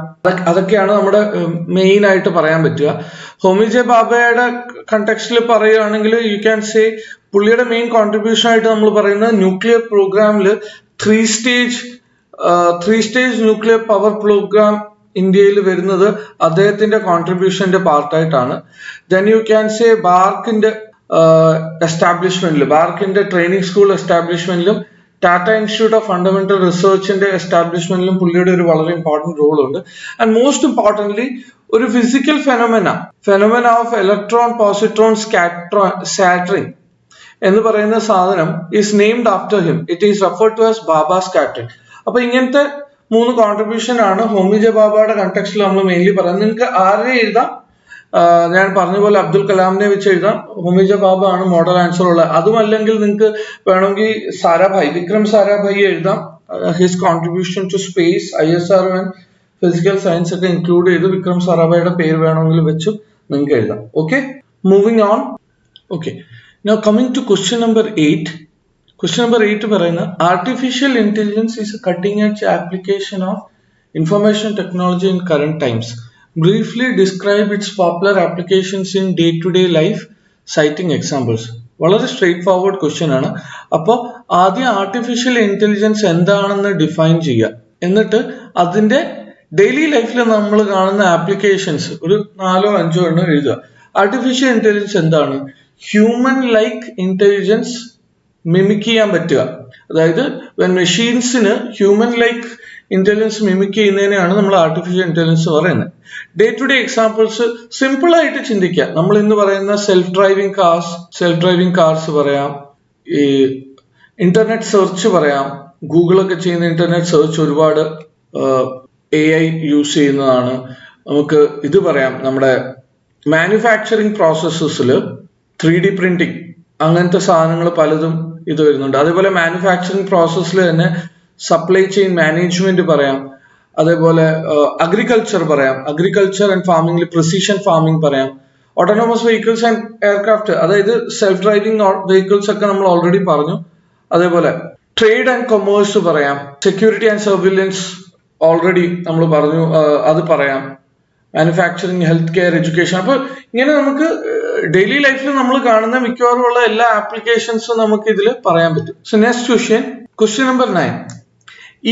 അതൊക്കെയാണ് നമ്മുടെ മെയിൻ ആയിട്ട് പറയാൻ പറ്റുക. ഹോമി ജെ ബാബയുടെ കണ്ടെക്സ്റ്റിൽ പറയുകയാണെങ്കിൽ യു ക്യാൻ സേ പുള്ളിയുടെ മെയിൻ കോൺട്രിബ്യൂഷൻ ആയിട്ട് നമ്മൾ പറയുന്നത് ന്യൂക്ലിയർ പ്രോഗ്രാമിൽ 3 സ്റ്റേജ് ന്യൂക്ലിയർ പവർ പ്രോഗ്രാം ഇന്ത്യയിൽ വരുന്നത് അദ്ദേഹത്തിന്റെ കോൺട്രിബ്യൂഷന്റെ പാർട്ടായിട്ടാണ്. ദെൻ യു ക്യാൻ സേ ബാർക്കിന്റെ ട്രെയിനിങ് സ്കൂൾ എസ്റ്റാബ്ലിഷ്മെന്റിലും ടാറ്റ ഇൻസ്റ്റിറ്റ്യൂട്ട് ഓഫ് ഫണ്ടമെന്റൽ റിസർച്ചിന്റെ എസ്റ്റാബ്ലിഷ്മെന്റിലും പുള്ളിയുടെ ഒരു വളരെ ഇമ്പോർട്ടന്റ് റോൾ ഉണ്ട്. ആൻഡ് മോസ്റ്റ് ഇമ്പോർട്ടന്റ്ലി ഒരു physical phenomena of electron positron scattering എന്ന് പറയുന്ന സാധനം is named after him. It is referred to as Bhabha scattering. അപ്പൊ ഇങ്ങനത്തെ 3 കോൺട്രിബ്യൂഷൻ ആണ് ഹോമി ജെ ബാബയുടെ കണ്ടെക്സ്റ്റിൽ നമ്മൾ മെയിൻലി പറയുന്നത്. നിങ്ങൾക്ക് ആരെ എഴുതാം, ഞാൻ പറഞ്ഞ പോലെ അബ്ദുൽ കലാമിനെ വെച്ച് എഴുതാം. ഹോമി ജെ ബാബ ആണ് മോഡൽ ആൻസർ ഉള്ളത്. അതുമല്ലെങ്കിൽ നിങ്ങൾക്ക് വേണമെങ്കിൽ വിക്രം സാരാഭായി എഴുതാം. His contribution to space, ISRO and physical science ഒക്കെ ഇൻക്ലൂഡ് ചെയ്ത് വിക്രം സാരാഭായിയുടെ പേര് വേണമെങ്കിൽ വെച്ച് നിങ്ങൾക്ക് എഴുതാം. Okay, moving on. Okay, now coming to question number 8. Question number 8 പറയുന്ന artificial intelligence is a cutting edge application of information technology in current times. Briefly describe its popular applications in day-to-day life, citing examples. വളരെ straight forward question ആണ്. അപ്പോൾ ആദ്യം artificial intelligence എന്താണെന്ന് define ചെയ്യുക, എന്നിട്ട് അതിന്റെ daily ലൈഫിൽ നമ്മൾ കാണുന്ന ആപ്ലിക്കേഷൻസ് ഒരു 4-5 എണ്ണം എഴുതുക. ആർട്ടിഫിഷ്യൽ ഇന്റലിജൻസ് എന്താണ്? ഹ്യൂമൻ ലൈക്ക് ഇന്റലിജൻസ് മിമിക് ചെയ്യാൻ പറ്റുക. അതായത് മെഷീൻസിന് ഹ്യൂമൻ ലൈക്ക് ഇന്റലിജൻസ് മിമിക് ചെയ്യുന്നതിനെയാണ് നമ്മൾ ആർട്ടിഫിഷ്യൽ ഇന്റലിജൻസ് പറയുന്നത്. Day to day examples simple ആയിട്ട് ചിന്തിക്കുക. നമ്മൾ ഇന്ന് പറയുന്ന സെൽഫ് ഡ്രൈവിംഗ് കാർസ് പറയാം, ഈ ഇന്റർനെറ്റ് സെർച്ച് പറയാം. ഗൂഗിളൊക്കെ ചെയ്യുന്ന ഇന്റർനെറ്റ് സെർച്ച് ഒരുപാട് AI യൂസ് ചെയ്യുന്നതാണ്. നമുക്ക് ഇത് പറയാം, നമ്മുടെ മാനുഫാക്ചറിങ് പ്രോസസ്സസിൽ 3D പ്രിന്റിംഗ് അങ്ങനത്തെ സാധനങ്ങൾ പലതും ഇത് വരുന്നുണ്ട്. അതേപോലെ മാനുഫാക്ചറിങ് പ്രോസസ്സിൽ തന്നെ സപ്ലൈ ചെയിൻ മാനേജ്മെന്റ് പറയാം. അതേപോലെ അഗ്രികൾച്ചർ പറയാം, അഗ്രികൾച്ചർ ആൻഡ് ഫാമിംഗിൽ പ്രിസിഷൻ ഫാമിംഗ് പറയാം. ഓട്ടോണോമസ് വെഹിക്കിൾസ് ആൻഡ് എയർക്രാഫ്റ്റ്, അതായത് സെൽഫ് ഡ്രൈവിംഗ് വെഹിക്കിൾസ് ഒക്കെ നമ്മൾ ഓൾറെഡി പറഞ്ഞു. അതേപോലെ ട്രേഡ് ആൻഡ് കൊമേഴ്സ് പറയാം, സെക്യൂരിറ്റി ആൻഡ് സർവിലൻസ് ഓൾറെഡി നമ്മൾ പറഞ്ഞു, അത് പറയാം. Manufacturing, health care, education. അപ്പൊ ഇങ്ങനെ നമുക്ക് ഡെയിലി ലൈഫിൽ നമ്മൾ കാണുന്ന മിക്കവാറും ഉള്ള എല്ലാ ആപ്ലിക്കേഷൻസും നമുക്ക് ഇതിൽ പറയാൻ പറ്റും. So next question number 9.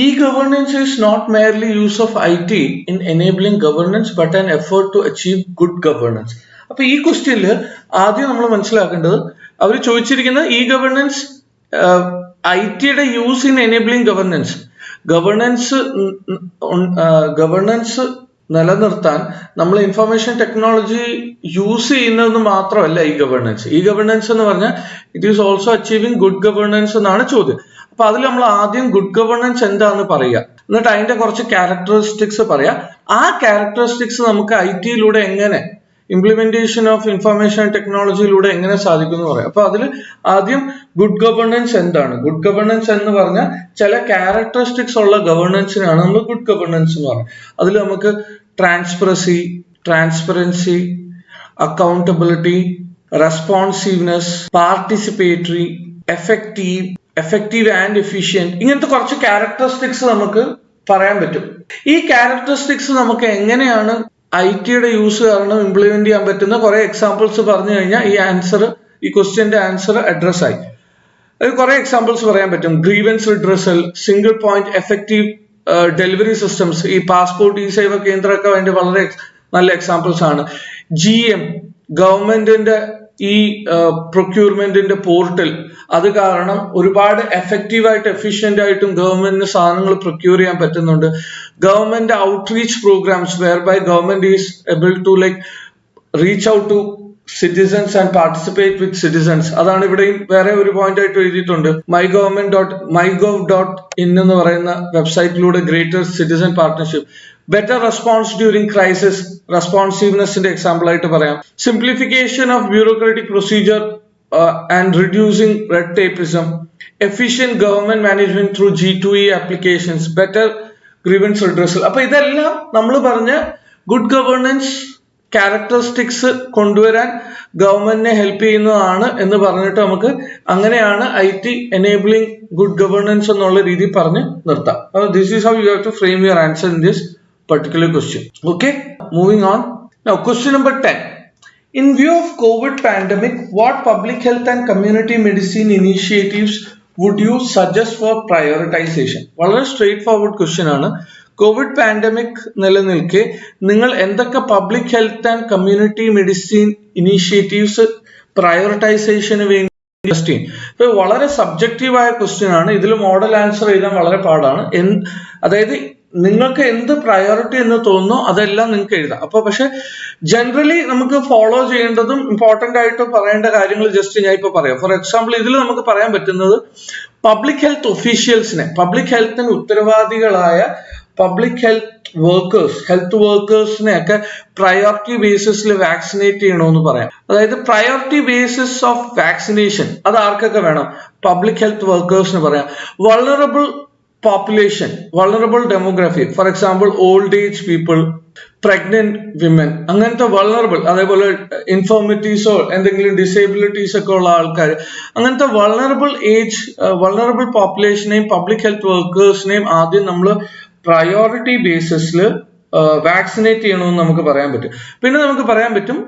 E-governance is not merely use of IT in enabling governance but an effort to achieve good governance. അപ്പൊ ഈ ക്വസ്റ്റ്യനിൽ ആദ്യം നമ്മൾ മനസ്സിലാക്കേണ്ടത്, അവർ ചോദിച്ചിരിക്കുന്ന E-governance IT-യുടെ യൂസ് ഇൻ enabling ഗവേണൻസ് നിലനിർത്താൻ നമ്മൾ ഇൻഫർമേഷൻ ടെക്നോളജി യൂസ് ചെയ്യുന്നത് മാത്രമല്ല ഈ ഗവേണൻസ് എന്ന് പറഞ്ഞാൽ it is also achieving good governance എന്നാണ് ചോദ്യം. അപ്പൊ അതിൽ നമ്മൾ ആദ്യം ഗുഡ് ഗവേണൻസ് എന്താന്ന് പറയുക, എന്നിട്ട് അതിന്റെ കുറച്ച് ക്യാരക്ടറിസ്റ്റിക്സ് പറയാം. ആ ക്യാരക്ടറിസ്റ്റിക്സ് നമുക്ക് IT-യിലൂടെ എങ്ങനെ, ഇംപ്ലിമെന്റേഷൻ ഓഫ് ഇൻഫർമേഷൻ ടെക്നോളജിയിലൂടെ എങ്ങനെ സാധിക്കും എന്ന് പറയാം. അപ്പൊ അതിൽ ആദ്യം ഗുഡ് ഗവേണൻസ് എന്താണ്? ഗുഡ് ഗവേണൻസ് എന്ന് പറഞ്ഞാൽ ചില ക്യാരക്ടറിസ്റ്റിക്സ് ഉള്ള ഗവേണൻസിനാണ് നമ്മൾ ഗുഡ് ഗവേണൻസ് എന്ന് പറയുന്നത്. അതിൽ നമുക്ക് transparency, accountability, responsiveness, participatory, effective and efficient, ഇങ്ങനത്തെ കുറച്ച് ക്യാരക്ടറിസ്റ്റിക്സ് നമുക്ക് പറയാൻ പറ്റും. ഈ ക്യാരക്ടറിസ്റ്റിക്സ് നമുക്ക് എങ്ങനെയാണ് IT-യുടെ യൂസ് കാരണം ഇംപ്ലിമെന്റ് ചെയ്യാൻ പറ്റുന്ന കുറെ എക്സാമ്പിൾസ് പറഞ്ഞു കഴിഞ്ഞാൽ ഈ ക്വസ്റ്റ്യന്റെ ആൻസർ അഡ്രസ് ആയി. അത് കുറെ എക്സാമ്പിൾസ് പറയാൻ പറ്റും. Grievance redressal, single point effective delivery systems, ഈ പാസ്പോർട്ട് സേവ കേന്ദ്രമൊക്കെ വേണ്ടി വളരെ നല്ല എക്സാമ്പിൾസ് ആണ്. GM, ഗവൺമെന്റിന്റെ ഈ പ്രൊക്യൂർമെന്റിന്റെ പോർട്ടൽ, അത് കാരണം ഒരുപാട് എഫക്റ്റീവായിട്ട് എഫിഷ്യന്റ് ആയിട്ടും ഗവൺമെന്റിന് സാധനങ്ങൾ പ്രൊക്യൂർ ചെയ്യാൻ പറ്റുന്നുണ്ട്. Government outreach programmes whereby government is able to reach out to citizens and participate with citizens. അതാണ് ഇവിടെയും വേറെ ഒരു പോയിന്റ് ആയിട്ട് എഴുതിയിട്ടുണ്ട്. mygov.in എന്ന് പറയുന്ന വെബ്സൈറ്റിലൂടെ greater citizen partnership. Better response during crisis, റെസ്പോൺസീവ്നെസിന്റെ എക്സാമ്പിൾ ആയിട്ട് പറയാം. Simplification of bureaucratic procedure and reducing red tapeism, efficient government management through G2E applications, better grievance redressal. അപ്പൊ ഇതെല്ലാം നമ്മൾ പറഞ്ഞ ഗുഡ് ഗവേണൻസ് ക്യാരക്ടറിസ്റ്റിക്സ് കൊണ്ടുവരാൻ ഗവൺമെന്റിനെ ഹെൽപ്പ് ചെയ്യുന്നതാണ് എന്ന് പറഞ്ഞിട്ട് നമുക്ക് അങ്ങനെയാണ് IT enabling good governance എന്നുള്ള രീതി പറഞ്ഞ് നിർത്താം. This is how you have to frame your answer in this particular question. Okay, moving on. Now question number 10. In view of COVID pandemic, what public health and community medicine initiatives would you suggest for prioritization? വളരെ straight forward question ആണ്. Covid pandemic നിലനിൽക്കെ നിങ്ങൾ എന്തൊക്കെ public health and community medicine initiatives പ്രയോറിറ്റൈസേഷന് വേണ്ടി invest ചെയ്യും? ഇപ്പൊ വളരെ സബ്ജക്റ്റീവായ ക്വസ്റ്റ്യൻ ആണ്. ഇതിൽ മോഡൽ ആൻസർ എഴുതാൻ വളരെ പാടാണ്. അതായത് നിങ്ങൾക്ക് എന്ത് പ്രയോറിറ്റി എന്ന് തോന്നുന്നോ അതെല്ലാം നിങ്ങൾക്ക് എഴുതാം. അപ്പൊ പക്ഷെ ജനറലി നമുക്ക് ഫോളോ ചെയ്യേണ്ടതും ഇമ്പോർട്ടന്റ് ആയിട്ട് പറയേണ്ട കാര്യങ്ങൾ ജസ്റ്റ് ഞാൻ ഇപ്പൊ പറയാം. ഫോർ എക്സാമ്പിൾ, ഇതിൽ നമുക്ക് പറയാൻ പറ്റുന്നത് പബ്ലിക് ഹെൽത്ത് ഒഫീഷ്യൽസിനെ, പബ്ലിക് ഹെൽത്തിന് ഉത്തരവാദികളായ പബ്ലിക് ഹെൽത്ത് വർക്കേഴ്സിനെ ഒക്കെ പ്രയോറിറ്റി ബേസിസിൽ വാക്സിനേറ്റ് ചെയ്യണമെന്ന് പറയാം. അതായത് പ്രയോറിറ്റി ബേസിസ് ഓഫ് വാക്സിനേഷൻ അത് ആർക്കൊക്കെ വേണം? പബ്ലിക് ഹെൽത്ത് വർക്കേഴ്സിന് പറയാം. Vulnerable population, vulnerable demography, for example old age people, pregnant women, അങ്ങനത്തെ vulnerable, അതേപോലെ ഇൻഫോർമിറ്റീസോ എന്തെങ്കിലും ഡിസേബിലിറ്റീസ് ഒക്കെ ഉള്ള ആൾക്കാർ, അങ്ങനത്തെ vulnerable populationനെയും പബ്ലിക് ഹെൽത്ത് വർക്കേഴ്സിനെയും ആദ്യം നമ്മൾ പ്രയോറിറ്റി ബേസിസിൽ വാക്സിനേറ്റ് ചെയ്യണമെന്ന് നമുക്ക് പറയാൻ പറ്റും. പിന്നെ നമുക്ക് പറയാൻ പറ്റും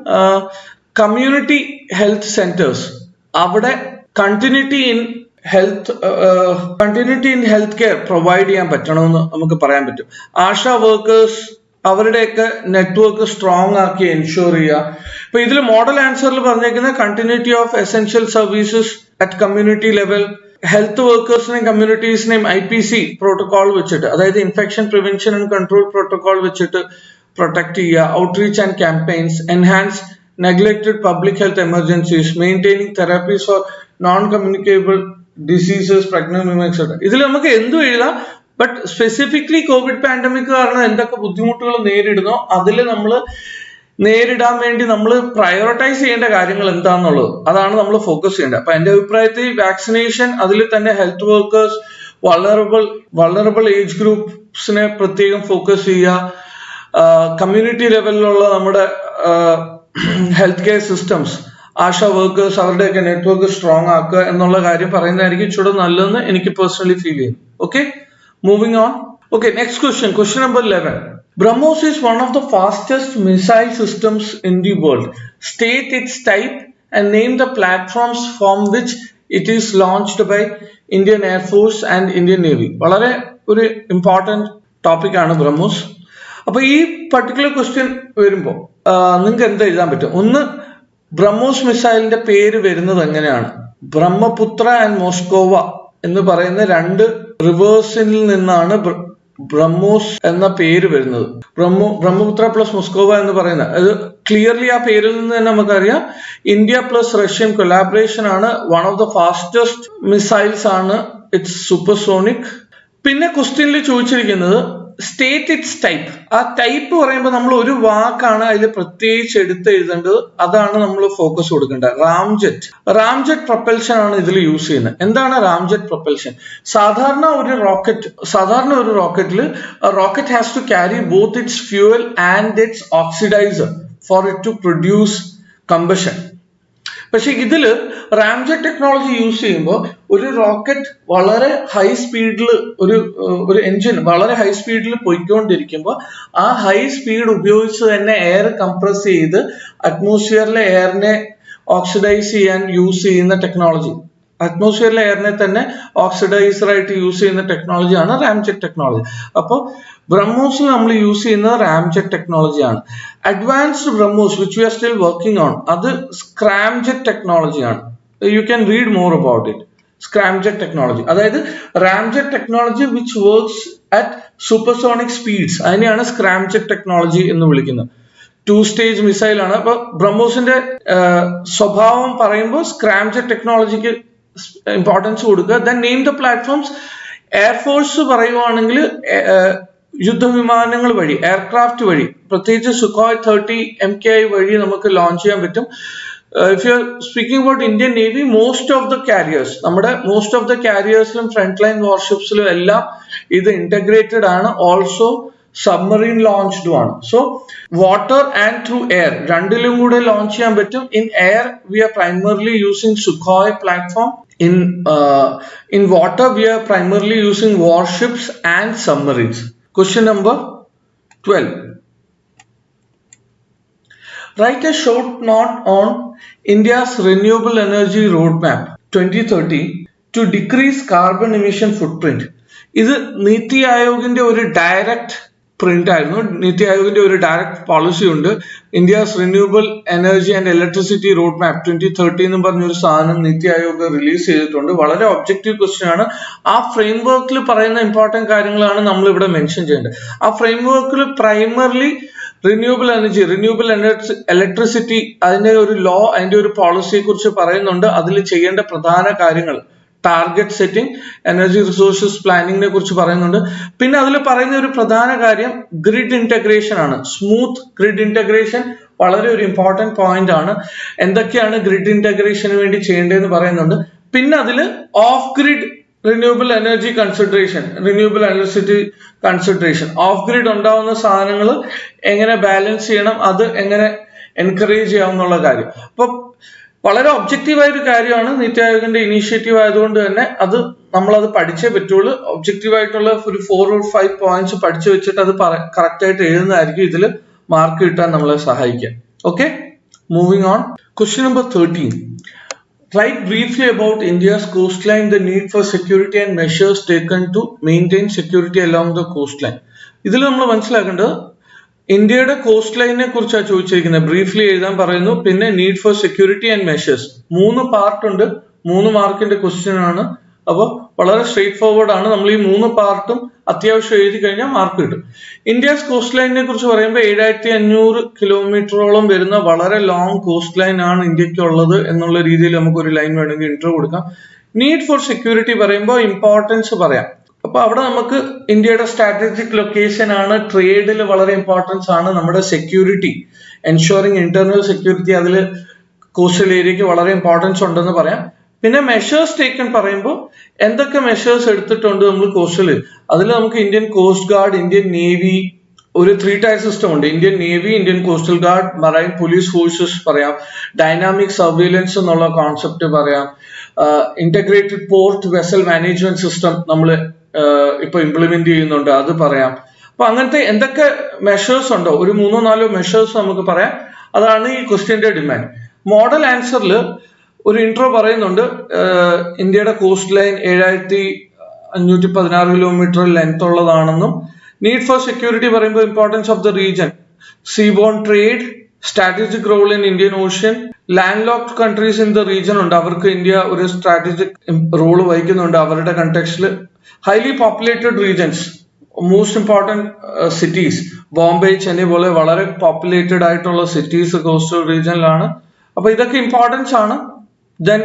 കമ്മ്യൂണിറ്റി ഹെൽത്ത് സെന്റേഴ്സ്, അവിടെ continuity in health care provide ചെയ്യാൻ പറ്റണമെന്ന് നമുക്ക് പറയാൻ പറ്റും. ആശാ വർക്കേഴ്സ് അവരുടെയൊക്കെ നെറ്റ്വർക്ക് സ്ട്രോങ് ആക്കി എൻഷുർ ചെയ്യുക. ഇപ്പൊ ഇതിൽ മോഡൽ ആൻസറിൽ പറഞ്ഞേക്കുന്ന continuity of essential services at community level, health വർക്കേഴ്സിനെയും കമ്മ്യൂണിറ്റീസിനെയും IPC പ്രോട്ടോകോൾ വെച്ചിട്ട്, അതായത് infection prevention and control protocol വെച്ചിട്ട് പ്രൊട്ടക്ട് ചെയ്യുക. Outreach and campaigns, enhance neglected public health emergencies, maintaining therapies for non communicable diseases, pregnant women etcetera. ഇതിൽ നമുക്ക് എന്തും എഴുതാം. ബട്ട് സ്പെസിഫിക്കലി കോവിഡ് പാൻഡമിക് കാരണം എന്തൊക്കെ ബുദ്ധിമുട്ടുകൾ നേരിടുന്നോ അതിൽ നമ്മൾ നേരിടാൻ വേണ്ടി നമ്മൾ പ്രയോറിറ്റൈസ് ചെയ്യേണ്ട കാര്യങ്ങൾ എന്താണെന്നുള്ളത് അതാണ് നമ്മൾ ഫോക്കസ് ചെയ്യേണ്ടത്. അപ്പൊ എന്റെ അഭിപ്രായത്തിൽ വാക്സിനേഷൻ, അതിൽ തന്നെ ഹെൽത്ത് വർക്കേഴ്സ്, വൾണറബിൾ ഏജ് ഗ്രൂപ്പ്സിനെ പ്രത്യേകം ഫോക്കസ് ചെയ്യുക, കമ്മ്യൂണിറ്റി ലെവലിലുള്ള നമ്മുടെ health care systems, ASHA workers അവരുടെയൊക്കെ നെറ്റ്വർക്ക് സ്ട്രോങ് ആക്കുക എന്നുള്ള കാര്യം പറയുന്നതായിരിക്കും ഇച്ചിരി നല്ലതെന്ന് എനിക്ക് പേഴ്സണലി ഫീൽ ചെയ്യും. Okay, moving on. Okay, next question number 11. BrahMos is one of the fastest missile systems in the world. State its type and name the platforms from which it is launched by Indian Air Force and Indian Navy. വളരെ ഒരു important topic ആണ് BrahMos. അപ്പൊ ഈ particular question വരുമ്പോൾ നിങ്ങൾക്ക് എന്താ എഴുതാൻ പറ്റും? ഒന്ന്, BrahMos മിസൈലിന്റെ പേര് വരുന്നത് എങ്ങനെയാണ്? ബ്രഹ്മപുത്ര ആൻഡ് മോസ്കോവ എന്ന് പറയുന്ന രണ്ട് റിവേഴ്സിൽ നിന്നാണ് BrahMos എന്ന പേര് വരുന്നത്. ബ്രഹ്മപുത്ര പ്ലസ് മോസ്കോവ എന്ന് പറയുന്നത് അത് ക്ലിയർലി ആ പേരിൽ നിന്ന് തന്നെ നമുക്കറിയാം ഇന്ത്യ പ്ലസ് റഷ്യൻ കൊലാബറേഷൻ ആണ്. One of the fastest missiles ആണ് ഇറ്റ്സ് സൂപ്പർസോണിക്. പിന്നെ ക്വസ്റ്റ്യനിൽ ചോദിച്ചിരിക്കുന്നത് സ്റ്റേറ്റ് ഇറ്റ്സ് ടൈപ്പ്. ആ ടൈപ്പ് പറയുമ്പോൾ നമ്മൾ ഒരു വാക്കാണ് അതിൽ പ്രത്യേകിച്ച് എടുത്ത് എഴുതേണ്ടത്, അതാണ് നമ്മൾ ഫോക്കസ് കൊടുക്കേണ്ടത്. റാംജെറ്റ് പ്രൊപ്പൽഷൻ ആണ് ഇതിൽ യൂസ് ചെയ്യുന്നത്. എന്താണ് റാംജെറ്റ് പ്രൊപ്പൽഷൻ? സാധാരണ ഒരു റോക്കറ്റിൽ rocket has to carry both its fuel and its oxidiser for it to produce combustion. പക്ഷെ ഇതില് റാംജെറ്റ് ടെക്നോളജി യൂസ് ചെയ്യുമ്പോൾ ഒരു റോക്കറ്റ് വളരെ ഹൈ സ്പീഡിൽ ഒരു എഞ്ചിൻ വളരെ ഹൈ സ്പീഡിൽ പോയിക്കൊണ്ടിരിക്കുമ്പോൾ ആ ഹൈ സ്പീഡ് ഉപയോഗിച്ച് തന്നെ എയർ കംപ്രസ് ചെയ്ത് അറ്റ്മോസ്ഫിയറിലെ എയറിനെ ഓക്സിഡൈസ് ചെയ്യാൻ യൂസ് ചെയ്യുന്ന ടെക്നോളജി, അറ്റ്മോസ്ഫിയറിലെ എയറിനെ തന്നെ ഓക്സിഡൈസർ ആയിട്ട് യൂസ് ചെയ്യുന്ന ടെക്നോളജിയാണ് റാംജെറ്റ് ടെക്നോളജി. അപ്പോൾ ബ്രഹ്മോസിൽ നമ്മൾ യൂസ് ചെയ്യുന്നത് റാംജെറ്റ് ടെക്നോളജിയാണ്. Advanced BrahMos which we are still working on, അത് സ്ക്രാംജെറ്റ് ടെക്നോളജിയാണ്. You can read more about it. Scramjet technology, അതായത് ramjet technology which works at supersonic speeds, അതിനെയാണ് സ്ക്രാംജെറ്റ് ടെക്നോളജി എന്ന് വിളിക്കുന്നത്. 2-stage മിസൈൽ ആണ്. അപ്പൊ ബ്രഹ്മോസിന്റെ സ്വഭാവം പറയുമ്പോൾ സ്ക്രാംജെറ്റ് ടെക്നോളജിക്ക് ഇമ്പോർട്ടൻസ് കൊടുക്കുക. Then name the platforms. Air force പറയുവാണെങ്കിൽ യുദ്ധവിമാനങ്ങൾ വഴി, എയർക്രാഫ്റ്റ് വഴി, പ്രത്യേകിച്ച് സുഖോയ് 30 MKI വഴി നമുക്ക് ലോഞ്ച് ചെയ്യാൻ പറ്റും. If you are speaking about Indian navy, most of the കാരിയേഴ്സിലും ഫ്രണ്ട് ലൈൻ വാർഷിപ്സിലും എല്ലാം ഇത് ഇന്റഗ്രേറ്റഡ് ആണ്. ഓൾസോ സബ്മറീൻ ലോഞ്ച്ഡും ആണ്. So water and through air രണ്ടിലും കൂടെ ലോഞ്ച് ചെയ്യാൻ പറ്റും. In air we are primarily using Sukhoi platform. In water we are primarily using warships and submarines. Question number 12. Write a short note on India's renewable energy roadmap 2030 to decrease carbon emission footprint. ഇത് നീതി ആയോഗിന്റെ ഒരു direct print ആയിരുന്നു. നീതി ആയോഗിന്റെ ഒരു direct policy ഉണ്ട്. India's renewable energy and electricity road map 2030 എന്ന് പറഞ്ഞൊരു സാധനം നീതി ആയോഗ് റിലീസ് ചെയ്തിട്ടുണ്ട്. വളരെ ഒബ്ജക്റ്റീവ് ക്വസ്റ്റ്യൻ ആണ്. ആ ഫ്രെയിംവർക്കിൽ പറയുന്ന ഇമ്പോർട്ടന്റ് കാര്യങ്ങളാണ് നമ്മൾ ഇവിടെ മെൻഷൻ ചെയ്യേണ്ടത്. ആ ഫ്രെയിംവർക്കിൽ പ്രൈമർലി റിന്യൂവബിൾ എനർജി, ഇലക്ട്രിസിറ്റി, അതിന്റെ ഒരു ലോ, അതിന്റെ ഒരു പോളിസിയെ കുറിച്ച് പറയുന്നുണ്ട്. അതിൽ ചെയ്യേണ്ട പ്രധാന കാര്യങ്ങൾ, ടാർഗറ്റ് സെറ്റിംഗ്, എനർജി റിസോഴ്സസ് പ്ലാനിങ്ങിനെ കുറിച്ച് പറയുന്നുണ്ട്. പിന്നെ അതിൽ പറയുന്ന ഒരു പ്രധാന കാര്യം ഗ്രിഡ് ഇന്റഗ്രേഷൻ ആണ്. സ്മൂത്ത് ഗ്രിഡ് ഇന്റഗ്രേഷൻ വളരെ ഒരു ഇമ്പോർട്ടന്റ് പോയിന്റ് ആണ്. എന്തൊക്കെയാണ് ഗ്രിഡ് ഇന്റഗ്രേഷന് വേണ്ടി ചെയ്യേണ്ടതെന്ന് പറയുന്നുണ്ട്. പിന്നെ അതിൽ off grid renewable energy consideration, renewable electricity consideration, off grid ഉണ്ടാവുന്ന സാധനങ്ങൾ എങ്ങനെ ബാലൻസ് ചെയ്യണം, അത് എങ്ങനെ എൻകറേജ് ചെയ്യാവുന്നുള്ള കാര്യം. അപ്പൊ വളരെ ഒബ്ജക്റ്റീവായ ഒരു കാര്യമാണ്. നീതി ആയോഗിന്റെ ഇനീഷ്യേറ്റീവ് ആയതുകൊണ്ട് തന്നെ നമ്മളത് പഠിച്ചേ പറ്റുള്ളൂ. ഒബ്ജക്റ്റീവ് ആയിട്ടുള്ള ഒരു 4 or 5 പോയിന്റ്സ് പഠിച്ചു വെച്ചിട്ട് അത് കറക്റ്റ് ആയിട്ട് എഴുതുന്നതായിരിക്കും ഇതിൽ മാർക്ക് കിട്ടാൻ നമ്മളെ സഹായിക്കുക. Okay, moving on. Question number 13. Write briefly about India's coastline, the need for security and measures taken to maintain security along the coastline. ഇതിൽ നമ്മൾ മനസ്സിലാക്കേണ്ടത് ഇന്ത്യയുടെ കോസ്റ്റ് ലൈനിനെ കുറിച്ചാണ് ചോദിച്ചിരിക്കുന്നത്. ബ്രീഫ്ലി എഴുതാൻ പറയുന്നു. പിന്നെ need for security and measures. 3 part ഉണ്ട്. 3 മാർക്കിന്റെ ക്വസ്റ്റ്യൻ ആണ്. അപ്പോൾ വളരെ സ്ട്രേറ്റ് ഫോർവേഡ് ആണ്. നമ്മൾ ഈ 3 പാർട്ടും അത്യാവശ്യം എഴുതി കഴിഞ്ഞാൽ മാർക്ക് കിട്ടും. ഇന്ത്യസ് കോസ്റ്റ് ലൈനിനെ കുറിച്ച് പറയുമ്പോൾ 7500 കിലോമീറ്ററോളം വരുന്ന വളരെ ലോങ് കോസ്റ്റ് ലൈൻ ആണ് ഇന്ത്യക്കുള്ളത് എന്നുള്ള രീതിയിൽ നമുക്കൊരു ലൈൻ വേണമെങ്കിൽ ഇൻട്രോ കൊടുക്കാം. നീഡ് ഫോർ സെക്യൂരിറ്റി പറയുമ്പോൾ ഇമ്പോർട്ടൻസ് പറയാം. അപ്പൊ അവിടെ നമുക്ക് ഇന്ത്യയുടെ സ്ട്രാറ്റജിക് ലൊക്കേഷൻ ആണ്, ട്രേഡിൽ വളരെ ഇമ്പോർട്ടൻസ് ആണ്, നമ്മുടെ സെക്യൂരിറ്റി, എൻഷുറിങ് ഇന്റർണൽ സെക്യൂരിറ്റി, അതിൽ കോസ്റ്റൽ ഏരിയക്ക് വളരെ ഇമ്പോർട്ടൻസ് ഉണ്ടെന്ന് പറയാം. പിന്നെ മെഷേഴ്സ് ടേക്കൺ പറയുമ്പോൾ എന്തൊക്കെ മെഷേഴ്സ് എടുത്തിട്ടുണ്ട് നമ്മൾ കോസ്റ്റൽ, അതിൽ നമുക്ക് Indian coast guard, Indian navy, ഒരു 3-tier സിസ്റ്റം ഉണ്ട്. Indian navy, Indian coastal guard, marine police forces പറയാം, ഡൈനാമിക് സർവൈലൻസ് എന്നുള്ള കോൺസെപ്റ്റ് പറയാം, integrated port vessel management system നമ്മൾ ഇപ്പൊ ഇംപ്ലിമെന്റ് ചെയ്യുന്നുണ്ട്, അത് പറയാം. അപ്പൊ അങ്ങനത്തെ എന്തൊക്കെ മെഷേഴ്സ് ഉണ്ടോ, ഒരു 3-4 മെഷേഴ്സ് നമുക്ക് പറയാം. അതാണ് ഈ ക്വസ്റ്റ്യന്റെ ഡിമാൻഡ്. മോഡൽ ആൻസറിൽ ഒരു ഇൻട്രോ പറയുന്നുണ്ട്. ഇന്ത്യയുടെ കോസ്റ്റ് ലൈൻ 7516 കിലോമീറ്റർ ലെങ്ത് ഉള്ളതാണെന്നും, നീഡ് ഫോർ സെക്യൂരിറ്റി പറയുമ്പോൾ importance of the region, seaborne trade, strategic role in Indian Ocean, land locked countries in the region ഉണ്ട്, അവർക്ക് ഇന്ത്യ ഒരു സ്ട്രാറ്റജിക് റോൾ വഹിക്കുന്നുണ്ട് അവരുടെ കണ്ടെക്സ്റ്റിൽ. Highly populated regions, most important cities, Bombay, Chennai പോലെ വളരെ പോപ്പുലേറ്റഡ് ആയിട്ടുള്ള സിറ്റീസ് കോസ്റ്റൽ റീജിയനിലാണ്. അപ്പൊ ഇതൊക്കെ ഇമ്പോർട്ടൻസ് ആണ്. ദെൻ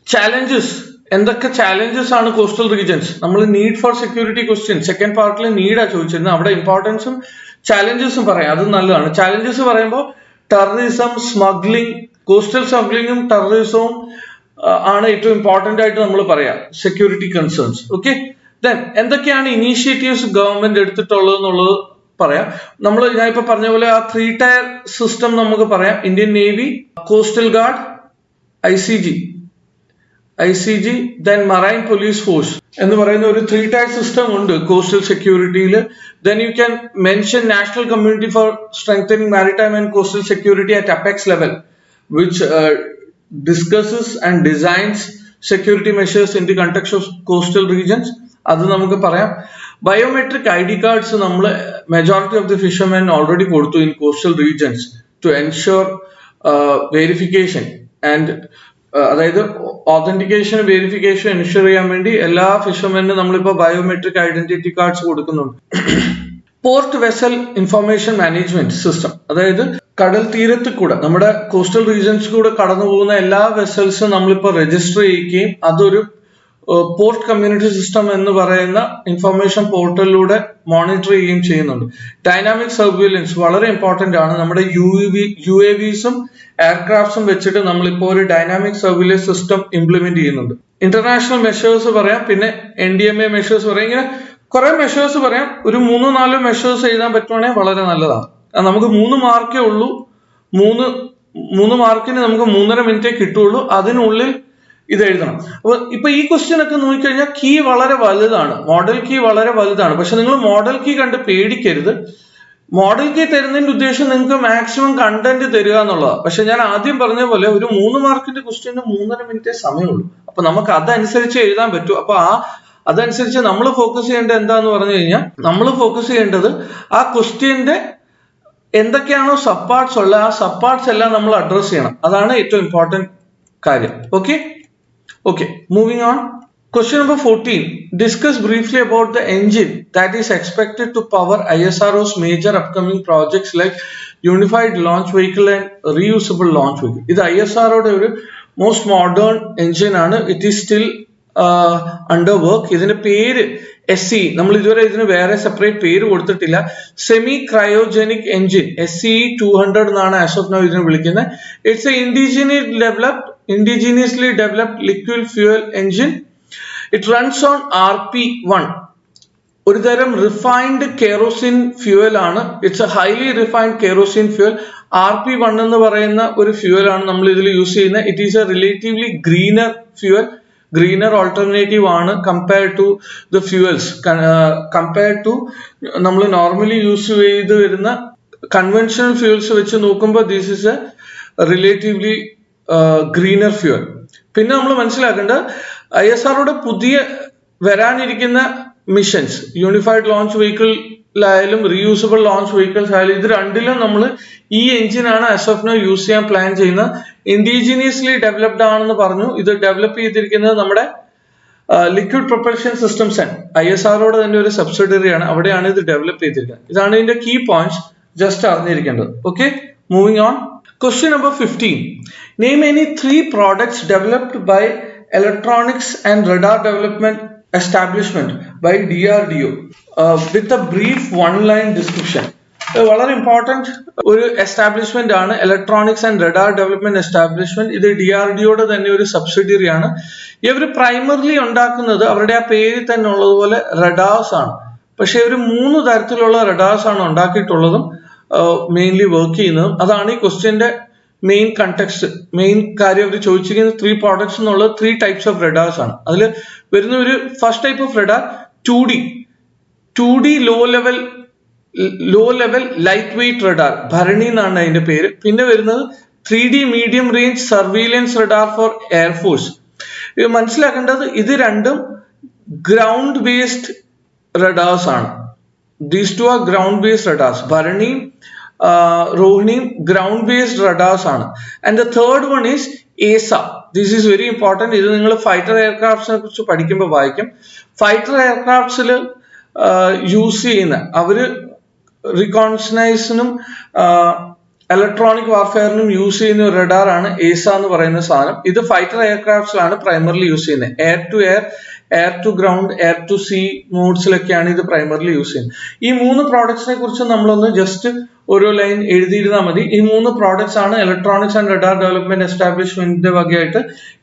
ചാലഞ്ചസ്, എന്തൊക്കെ challenges ആണ് coastal regions? നമ്മൾ need for security question second പാർട്ടിൽ need ആ ചോദിച്ചിരുന്നത്. അവിടെ ഇമ്പോർട്ടൻസും challengesഉം പറയാം. അത് നല്ലതാണ്. Challenges പറയുമ്പോൾ terrorism, smuggling, coastal smuggling terrorism ആണ് ഏറ്റവും ഇമ്പോർട്ടന്റ് ആയിട്ട് നമ്മൾ പറയാം. Security concerns. Okay. Then എന്തൊക്കെയാണ് initiatives ഗവൺമെന്റ് എടുത്തിട്ടുള്ളത് എന്നുള്ളത് പറയാം. നമ്മൾ ഞാൻ ഇപ്പൊ പറഞ്ഞ പോലെ ആ 3 tier system നമുക്ക് പറയാം. Indian navy, coastal guard, ICG, then Marine Police Force എന്ന് പറയുന്ന ഒരു 3 tier system ഉണ്ട് coastal securityയിൽ. Then you can mention National Community for Strengthening Maritime and Coastal Security at apex level, which discusses and designs security measures in the context of coastal regions. അത് നമുക്ക് പറയാം. Biometric ID cards നമ്മൾ majority of the fishermen already കൊടുത്തു in coastal regions to ensure verification and അതായത് authentication verification ensure ചെയ്യാൻ വേണ്ടി എല്ലാ ഫിഷർമെനും നമ്മളിപ്പോ ബയോമെട്രിക് ഐഡന്റിറ്റി കാർഡ്സ് കൊടുക്കുന്നുണ്ട്. Port vessel information management system, അതായത് കടൽ തീരത്ത് കൂടെ നമ്മുടെ കോസ്റ്റൽ റീജിയൻസ് കൂടെ കടന്നു പോകുന്ന എല്ലാ വെസൽസും നമ്മളിപ്പോ രജിസ്റ്റർ ചെയ്യുകയും അതൊരു പോർട്ട് കമ്മ്യൂണിറ്റി സിസ്റ്റം എന്ന് പറയുന്ന ഇൻഫർമേഷൻ പോർട്ടലിലൂടെ മോണിറ്റർ ചെയ്യുകയും ചെയ്യുന്നുണ്ട്. ഡൈനാമിക് സർവൈലൻസ് വളരെ ഇമ്പോർട്ടന്റ് ആണ്. നമ്മുടെ UAVസും എയർക്രാഫ്റ്റ്സും വെച്ചിട്ട് നമ്മളിപ്പോ ഒരു ഡൈനാമിക് സർവൈലൻസ് സിസ്റ്റം ഇംപ്ലിമെന്റ് ചെയ്യുന്നുണ്ട്. ഇന്റർനാഷണൽ മെഷേഴ്സ് പറയാം, പിന്നെ NDMA മെഷേഴ്സ് പറയാം. ഇങ്ങനെ കുറെ മെഷേഴ്സ് പറയാം. ഒരു 3-4 മെഷേഴ്സ് എഴുതാൻ പറ്റുവാണെങ്കിൽ വളരെ നല്ലതാണ്. നമുക്ക് 3 മാർക്കേ ഉള്ളൂ. 3 മാർക്കിന് നമുക്ക് 3.5 മിനിറ്റേ കിട്ടുള്ളൂ. അതിനുള്ളിൽ ഇത് എഴുതണം. അപ്പൊ ഇപ്പൊ ഈ ക്വസ്റ്റ്യൻ ഒക്കെ നോക്കിക്കഴിഞ്ഞാൽ കീ വളരെ വലുതാണ്, മോഡൽ കീ വളരെ വലുതാണ്. പക്ഷെ നിങ്ങൾ മോഡൽ കീ കണ്ട് പേടിക്കരുത്. മോഡൽ കീ തരുന്നതിന്റെ ഉദ്ദേശം നിങ്ങൾക്ക് മാക്സിമം കണ്ടന്റ് തരിക എന്നുള്ളതാണ്. പക്ഷെ ഞാൻ ആദ്യം പറഞ്ഞ പോലെ ഒരു 3 മാർക്കിന്റെ ക്വസ്റ്റ്യന് 3.5 മിനിറ്റേ സമയമുള്ളൂ. അപ്പൊ നമുക്ക് അതനുസരിച്ച് എഴുതാൻ പറ്റും. അപ്പൊ അതനുസരിച്ച് നമ്മൾ ഫോക്കസ് ചെയ്യേണ്ടത് എന്താന്ന് പറഞ്ഞു കഴിഞ്ഞാൽ, നമ്മൾ ഫോക്കസ് ചെയ്യേണ്ടത് ആ ക്വസ്റ്റ്യന്റെ എന്തൊക്കെയാണോ സബ് പാർട്സ് ഉള്ള ആ സബ് പാർട്സ് എല്ലാം നമ്മൾ അഡ്രസ് ചെയ്യണം. അതാണ് ഏറ്റവും ഇമ്പോർട്ടന്റ് കാര്യം. Okay, moving on. Question number 14. Discuss briefly about the engine that is expected to power ISRO's major upcoming projects like Unified Launch Vehicle and Reusable Launch Vehicle. This ISROയുടെ ഒരു most modern engine ആണ്. It is still under work. ഇതിന്റെ പേര് SCE, നമ്മൾ ഇതുവരെ ഇതിന് വേറെ separate പേര് കൊടുത്തിട്ടില്ല. സെമി ക്രയോജനിക് എഞ്ചിൻ, SCE 200 എന്നാണ് ആസ് ഓഫ് നൗ ഇതിനെ വിളിക്കുന്നത്. It's A indigenously developed liquid fuel engine. It runs on RP1, ഒരു തരം റിഫൈൻഡ് കെറോസിൻ ഫ്യൂവൽ ആണ്. It's A highly refined kerosene fuel. RP1 എന്ന് പറയുന്ന ഒരു ഫ്യൂവൽ ആണ് നമ്മൾ ഇതിൽ യൂസ് ചെയ്യുന്നത്. It is a relatively greener fuel, greener alternative ആണ് compared to the fuels. Compared to നമ്മൾ നോർമലി യൂസ് ചെയ്ത് വരുന്ന കൺവെൻഷണൽ ഫ്യൂവൽസ് വെച്ച് നോക്കുമ്പോൾ this is a relatively greener fuel. പിന്നെ നമ്മൾ മനസ്സിലാക്കേണ്ടത് ISROയുടെ പുതിയ വരാനിരിക്കുന്ന മിഷൻസ്, യൂണിഫൈഡ് ലോഞ്ച് വെഹിക്കിളിലായാലും റീയൂസബിൾ ലോഞ്ച് വെഹിക്കിൾസ് ആയാലും, ഇത് രണ്ടിലും നമ്മൾ ഈ എഞ്ചിനാണ് ആസ് ഓഫ് നോ യൂസ് ചെയ്യാൻ പ്ലാൻ ചെയ്യുന്നത്. ഇൻഡിജീനിയസ്ലി ഡെവലപ്ഡ് ആണെന്ന് പറഞ്ഞു. ഇത് ഡെവലപ്പ് ചെയ്തിരിക്കുന്നത് നമ്മുടെ ലിക്വിഡ് പ്രൊപ്പൽഷൻ സിസ്റ്റംസ് ആൻഡ് ISROയുടെ തന്നെ ഒരു സബ്സിഡറി ആണ്. അവിടെയാണ് ഇത് ഡെവലപ്പ് ചെയ്തിരിക്കുന്നത്. ഇതാണ് ഇതിന്റെ കീ പോയിന്റ്സ്, ജസ്റ്റ് അറിഞ്ഞിരിക്കേണ്ടത്. Okay, moving on. Question number 15. Name any 3 products developed by Electronics and Radar Development Establishment by DRDO with a brief one-line description. വളരെ ഇമ്പോർട്ടന്റ് ഒരു എസ്റ്റാബ്ലിഷ്മെന്റ് ആണ് electronics and radar development establishment. ഇത് DRDOയുടെ തന്നെ ഒരു subsidiary ആണ്. ഇവർ primarily ഉണ്ടാക്കുന്നത് അവരുടെ ആ പേരിൽ തന്നെ ഉള്ളതുപോലെ റഡാർസ് ആണ്. പക്ഷെ ഇവർ 3 തരത്തിലുള്ള റഡാർസ് ആണ് ഉണ്ടാക്കിയിട്ടുള്ളതും മെയിൻലി വർക്ക് ചെയ്യുന്നതും. അതാണ് ഈ ക്വസ്റ്റ്യന്റെ മെയിൻ കണ്ടെക്സ്റ്റ്, മെയിൻ കാര്യം. അവർ ചോദിച്ചിരിക്കുന്നത് 3 പ്രോഡക്ട്സ് എന്നുള്ളത് 3 ടൈപ്സ് ഓഫ് റഡാർസ് ആണ്. അതിൽ വരുന്ന ഒരു first type of radar 2D low level light weight radar, Bharani എന്നാണ് അതിന്റെ പേര്. പിന്നെ വരുന്നത് 3D medium range surveillance radar for air force. ഇത് മനസ്സിലാക്കേണ്ടത് ഇത് രണ്ടും ഗ്രൗണ്ട് ബേസ്ഡ് റഡാർസ് ആണ്. These 2 are ground based radars. Bharani, Rohini, ground based radars ആണ്. And the third one is ASA. This is very important. ഇത് നിങ്ങൾ ഫൈറ്റർ എയർക്രാഫ്റ്റ്സിനെ കുറിച്ച് പഠിക്കുമ്പോൾ വായിക്കും. ഫൈറ്റർ എയർക്രാഫ്റ്റ്സിൽ യൂസ് ചെയ്യുന്ന അവര് റിക്കോൺസൈസിനും ഇലക്ട്രോണിക് വാർഫെയറിനും യൂസ് ചെയ്യുന്ന ഒരു റഡാർ ആണ് ഏസ എന്ന് പറയുന്ന സാധനം. ഇത് ഫൈറ്റർ എയർക്രാഫ്റ്റ്സിലാണ് പ്രൈമറിലി യൂസ് ചെയ്യുന്നത്. Air to air, air to ground, air to sea മോഡ്സിലൊക്കെയാണ് ഇത് പ്രൈമറിലി യൂസ് ചെയ്യുന്നത്. ഈ 3 പ്രോഡക്ട്സിനെ കുറിച്ച് നമ്മളൊന്ന് ജസ്റ്റ് ഒരു ലൈൻ എഴുതിയിരുന്നാൽ മതി. ഈ 3 പ്രോഡക്ട്സ് ആണ് ഇലക്ട്രോണിക്സ് ആൻഡ് റഡാർ ഡെവലപ്മെന്റ് എസ്റ്റാബ്ലിഷ്മെന്റിന്റെ വകയായിട്ട്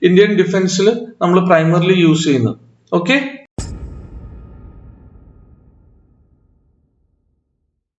ഇന്ത്യൻ ഡിഫൻസിൽ നമ്മൾ പ്രൈമറിലി യൂസ് ചെയ്യുന്നത്. ഓക്കെ.